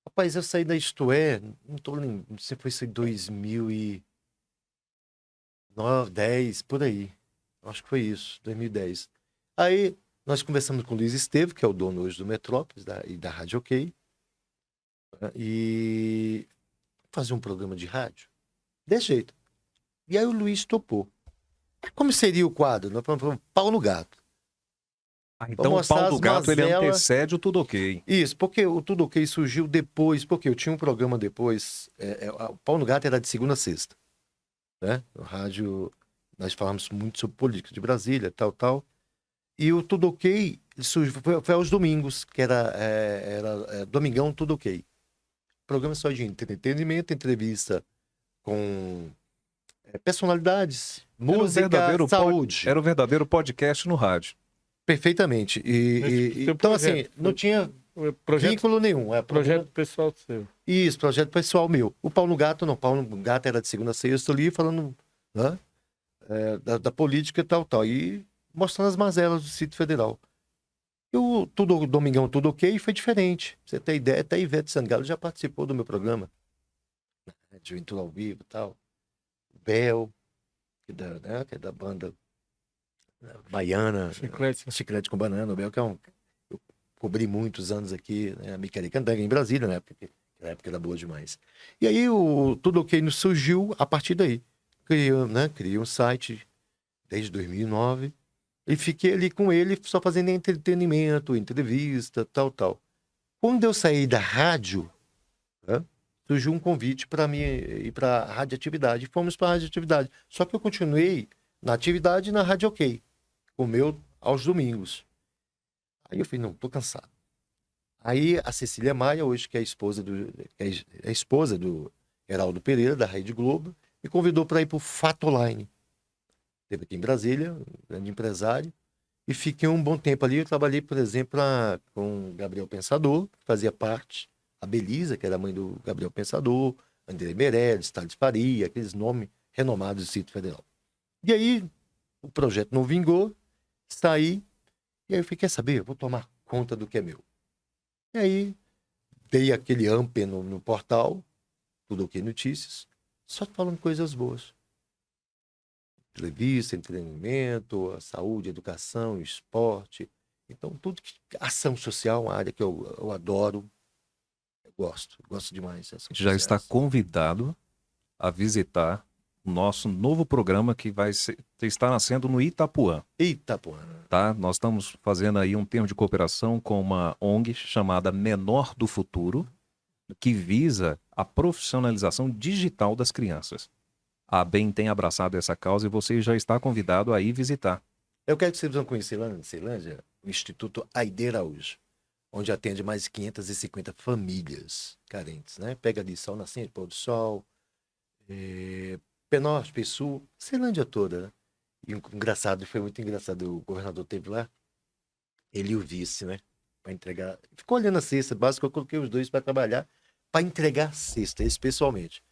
Speaker 2: Rapaz, eu saí da Isto É, não tô lembrando, não sei se foi em 2009, 10, por aí. Acho que foi isso, 2010. Aí nós conversamos com o Luiz Esteves, que é o dono hoje do Metrópolis e da Rádio OK, e fazer um programa de rádio desse jeito. E aí o Luiz topou. Como seria o quadro? Nós falamos, pau no gato.
Speaker 1: Então o Pau do Gato ele antecede o Tudo Ok.
Speaker 2: Isso, porque o Tudo Ok surgiu depois, porque eu tinha um programa depois, o Pau no Gato era de segunda a sexta, né? No rádio, nós falamos muito sobre política de Brasília, tal. E o Tudo Ok surgiu, foi aos domingos, que era Domingão Tudo Ok. Programa só de entretenimento, entrevista com personalidades, música, saúde.
Speaker 1: Era o verdadeiro podcast no rádio.
Speaker 2: Perfeitamente. Então, assim, não tinha vínculo nenhum.
Speaker 3: Projeto pessoal seu.
Speaker 2: Isso, projeto pessoal meu. O Pau no Gato, não. O Pau no Gato era de segunda a sexta ali, falando, né, da política e tal. E mostrando as mazelas do Distrito Federal. E o Domingão Tudo Ok foi diferente. Pra você ter ideia, até a Ivete Sangalo já participou do meu programa. Juventude ao Vivo e tal. Bel, que é da banda baiana. Chiclete com Banana. O Bel, que eu cobri muitos anos aqui, né? Michele Candanga em Brasília, na época era boa demais. E aí o Tudo Ok surgiu a partir daí. Criei um site desde 2009 e fiquei ali com ele só fazendo entretenimento, entrevista, tal. Quando eu saí da rádio, né, surgiu um convite para mim ir para a radioatividade. Fomos para a radioatividade. Só que eu continuei na atividade na Rádio OK, com o meu aos domingos. Aí eu falei, não, tô cansado. Aí a Cecília Maia, hoje que é a esposa do Heraldo Pereira, da Rede Globo, me convidou para ir para o Fato Online. Esteve aqui em Brasília, um grande empresário, e fiquei um bom tempo ali. Eu trabalhei, por exemplo, com o Gabriel Pensador, que fazia parte, a Belisa, que era a mãe do Gabriel Pensador, André Meirelles, Thales Faria, aqueles nomes renomados do Distrito Federal. E aí, o projeto não vingou, saí, e aí eu falei, quer saber? Eu vou tomar conta do que é meu. E aí, dei aquele amp no portal, Tudo OK Notícias, só falando coisas boas. Entrevista, entretenimento, a saúde, educação, esporte. Então, tudo que... Ação social, uma área que eu adoro. Eu gosto demais.
Speaker 1: Já está convidado a visitar o nosso novo programa que está nascendo no Itapuã.
Speaker 2: Itapuã.
Speaker 1: Tá? Nós estamos fazendo aí um termo de cooperação com uma ONG chamada Menor do Futuro, que visa a profissionalização digital das crianças. A ABEM tem abraçado essa causa e você já está convidado a ir visitar.
Speaker 2: Eu quero que vocês vão conhecer lá na Ceilândia o Instituto Aide Araújo, onde atende mais de 550 famílias carentes, né? Pega ali Sol Nascente, Pôr do Sol, Penorte, Pessul, Ceilândia toda, né? E engraçado, foi muito engraçado, o governador teve lá, ele e o vice, né? Para entregar, ficou olhando a cesta básica, eu coloquei os dois para trabalhar, para entregar a cesta, eles pessoalmente.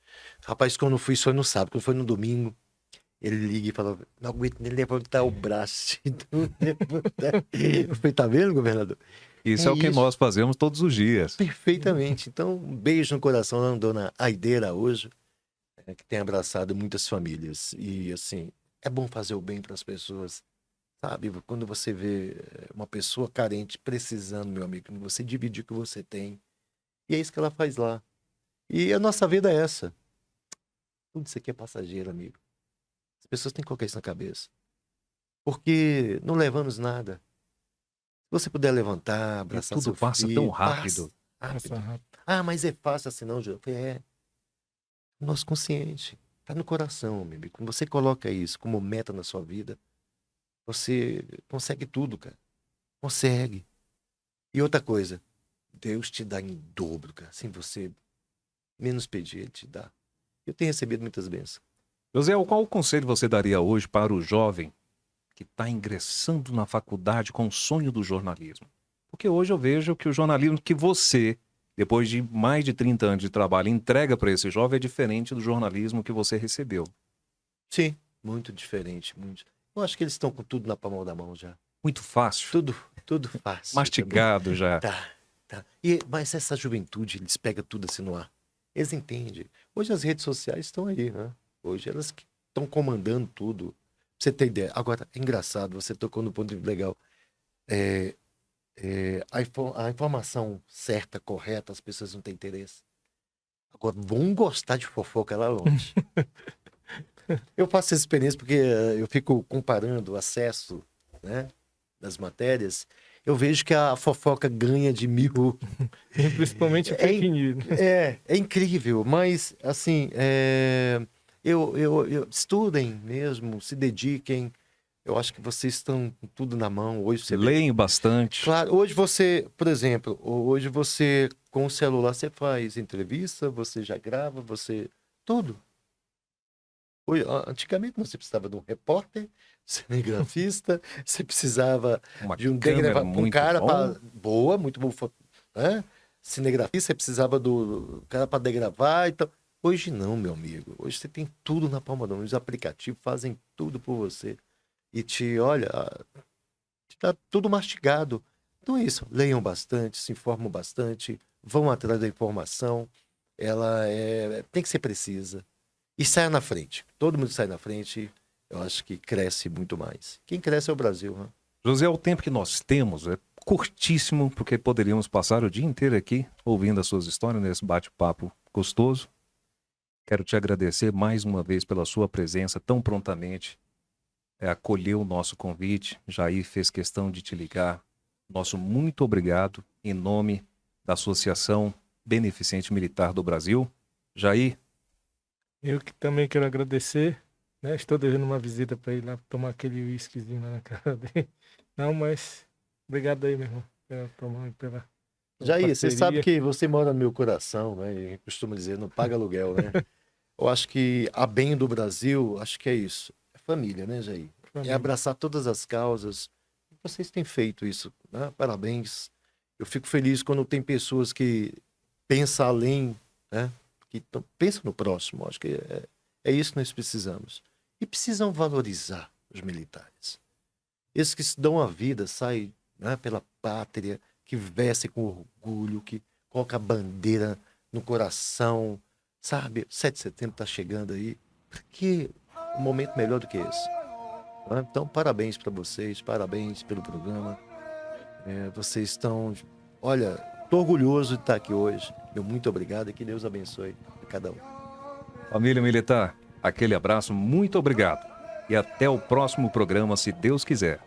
Speaker 2: Rapaz, quando fui, só no sábado, quando foi no domingo, ele liga e fala, não aguento nem levantar o braço. Eu falei, tá vendo, governador?
Speaker 1: Isso é o que nós fazemos todos os dias.
Speaker 2: Perfeitamente. Então, um beijo no coração da dona Aide Araújo, que tem abraçado muitas famílias. E, assim, é bom fazer o bem para as pessoas, sabe? Quando você vê uma pessoa carente precisando, meu amigo, você divide o que você tem. E é isso que ela faz lá. E a nossa vida é essa. Tudo isso aqui é passageiro, amigo. As pessoas têm que colocar isso na cabeça. Porque não levamos nada. Se você puder levantar, abraçar
Speaker 1: tudo
Speaker 2: seu
Speaker 1: passa
Speaker 2: filho,
Speaker 1: tão rápido.
Speaker 2: Passa rápido. Ah, mas é fácil assim não, Júlio. Nosso consciente. Tá no coração, meu amigo. Quando você coloca isso como meta na sua vida, você consegue tudo, cara. Consegue. E outra coisa, Deus te dá em dobro, cara. Sem você menos pedir, Ele te dá. Eu tenho recebido muitas bênçãos.
Speaker 1: José, qual conselho você daria hoje para o jovem que está ingressando na faculdade com o sonho do jornalismo? Porque hoje eu vejo que o jornalismo que você, depois de mais de 30 anos de trabalho, entrega para esse jovem é diferente do jornalismo que você recebeu.
Speaker 2: Sim, muito diferente. Muito. Eu acho que eles estão com tudo na palma da mão já.
Speaker 1: Muito fácil.
Speaker 2: Tudo fácil.
Speaker 1: Mastigado
Speaker 2: também.
Speaker 1: já.
Speaker 2: Tá. Mas essa juventude, eles pegam tudo assim no ar. Eles entendem. Hoje as redes sociais estão aí, né? Hoje elas que estão comandando tudo. Pra você ter ideia. Agora, é engraçado, você tocou no ponto legal. A informação certa, correta, as pessoas não têm interesse. Agora, vão gostar de fofoca lá longe. Eu faço essa experiência porque eu fico comparando o acesso, né, das matérias. Eu vejo que a fofoca ganha de 1000.
Speaker 3: Principalmente fake news.
Speaker 2: É incrível, mas assim, estudem mesmo, se dediquem. Eu acho que vocês estão com tudo na mão. Hoje você
Speaker 1: leem bastante.
Speaker 2: Claro, hoje você, por exemplo, com o celular você faz entrevista, você já grava, tudo. Antigamente você precisava de um repórter, cinegrafista, você precisava de um cara para muito bom, né? Cinegrafista, você precisava do cara para degravar, então hoje não, meu amigo. Hoje você tem tudo na palma da mão, os aplicativos fazem tudo por você e te tá tudo mastigado. Então é isso, leiam bastante, se informam bastante, vão atrás da informação, ela tem que ser precisa. E saia na frente. Todo mundo sai na frente, eu acho que cresce muito mais. Quem cresce é o Brasil. Né?
Speaker 1: José, o tempo que nós temos é curtíssimo, porque poderíamos passar o dia inteiro aqui ouvindo as suas histórias nesse bate-papo gostoso. Quero te agradecer mais uma vez pela sua presença tão prontamente. Acolheu o nosso convite. Jair fez questão de te ligar. Nosso muito obrigado em nome da Associação Beneficente Militar do Brasil. Jair,
Speaker 3: eu que também quero agradecer, né? Estou devendo uma visita para ir lá tomar aquele whiskyzinho lá na casa dele. Não, mas obrigado aí, meu irmão, pela
Speaker 2: Jair, você sabe que você mora no meu coração, né? Eu costumo dizer, não paga aluguel, né? Eu acho que a bem do Brasil, acho que é isso. É família, né, Jair? Família. É abraçar todas as causas. Vocês têm feito isso, né? Parabéns. Eu fico feliz quando tem pessoas que pensam além, né? que pensam no próximo. Acho que é isso que nós precisamos. E precisam valorizar os militares. Esses que se dão a vida, saem, né, pela pátria, que vestem com orgulho, que colocam a bandeira no coração, sabe? 7 de setembro está chegando aí. Que um momento melhor do que esse. Né? Então, parabéns para vocês, parabéns pelo programa. Vocês estão... Olha, estou orgulhoso de estar aqui hoje. Meu muito obrigado e que Deus abençoe a cada um.
Speaker 1: Família Militar, aquele abraço, muito obrigado. E até o próximo programa, se Deus quiser.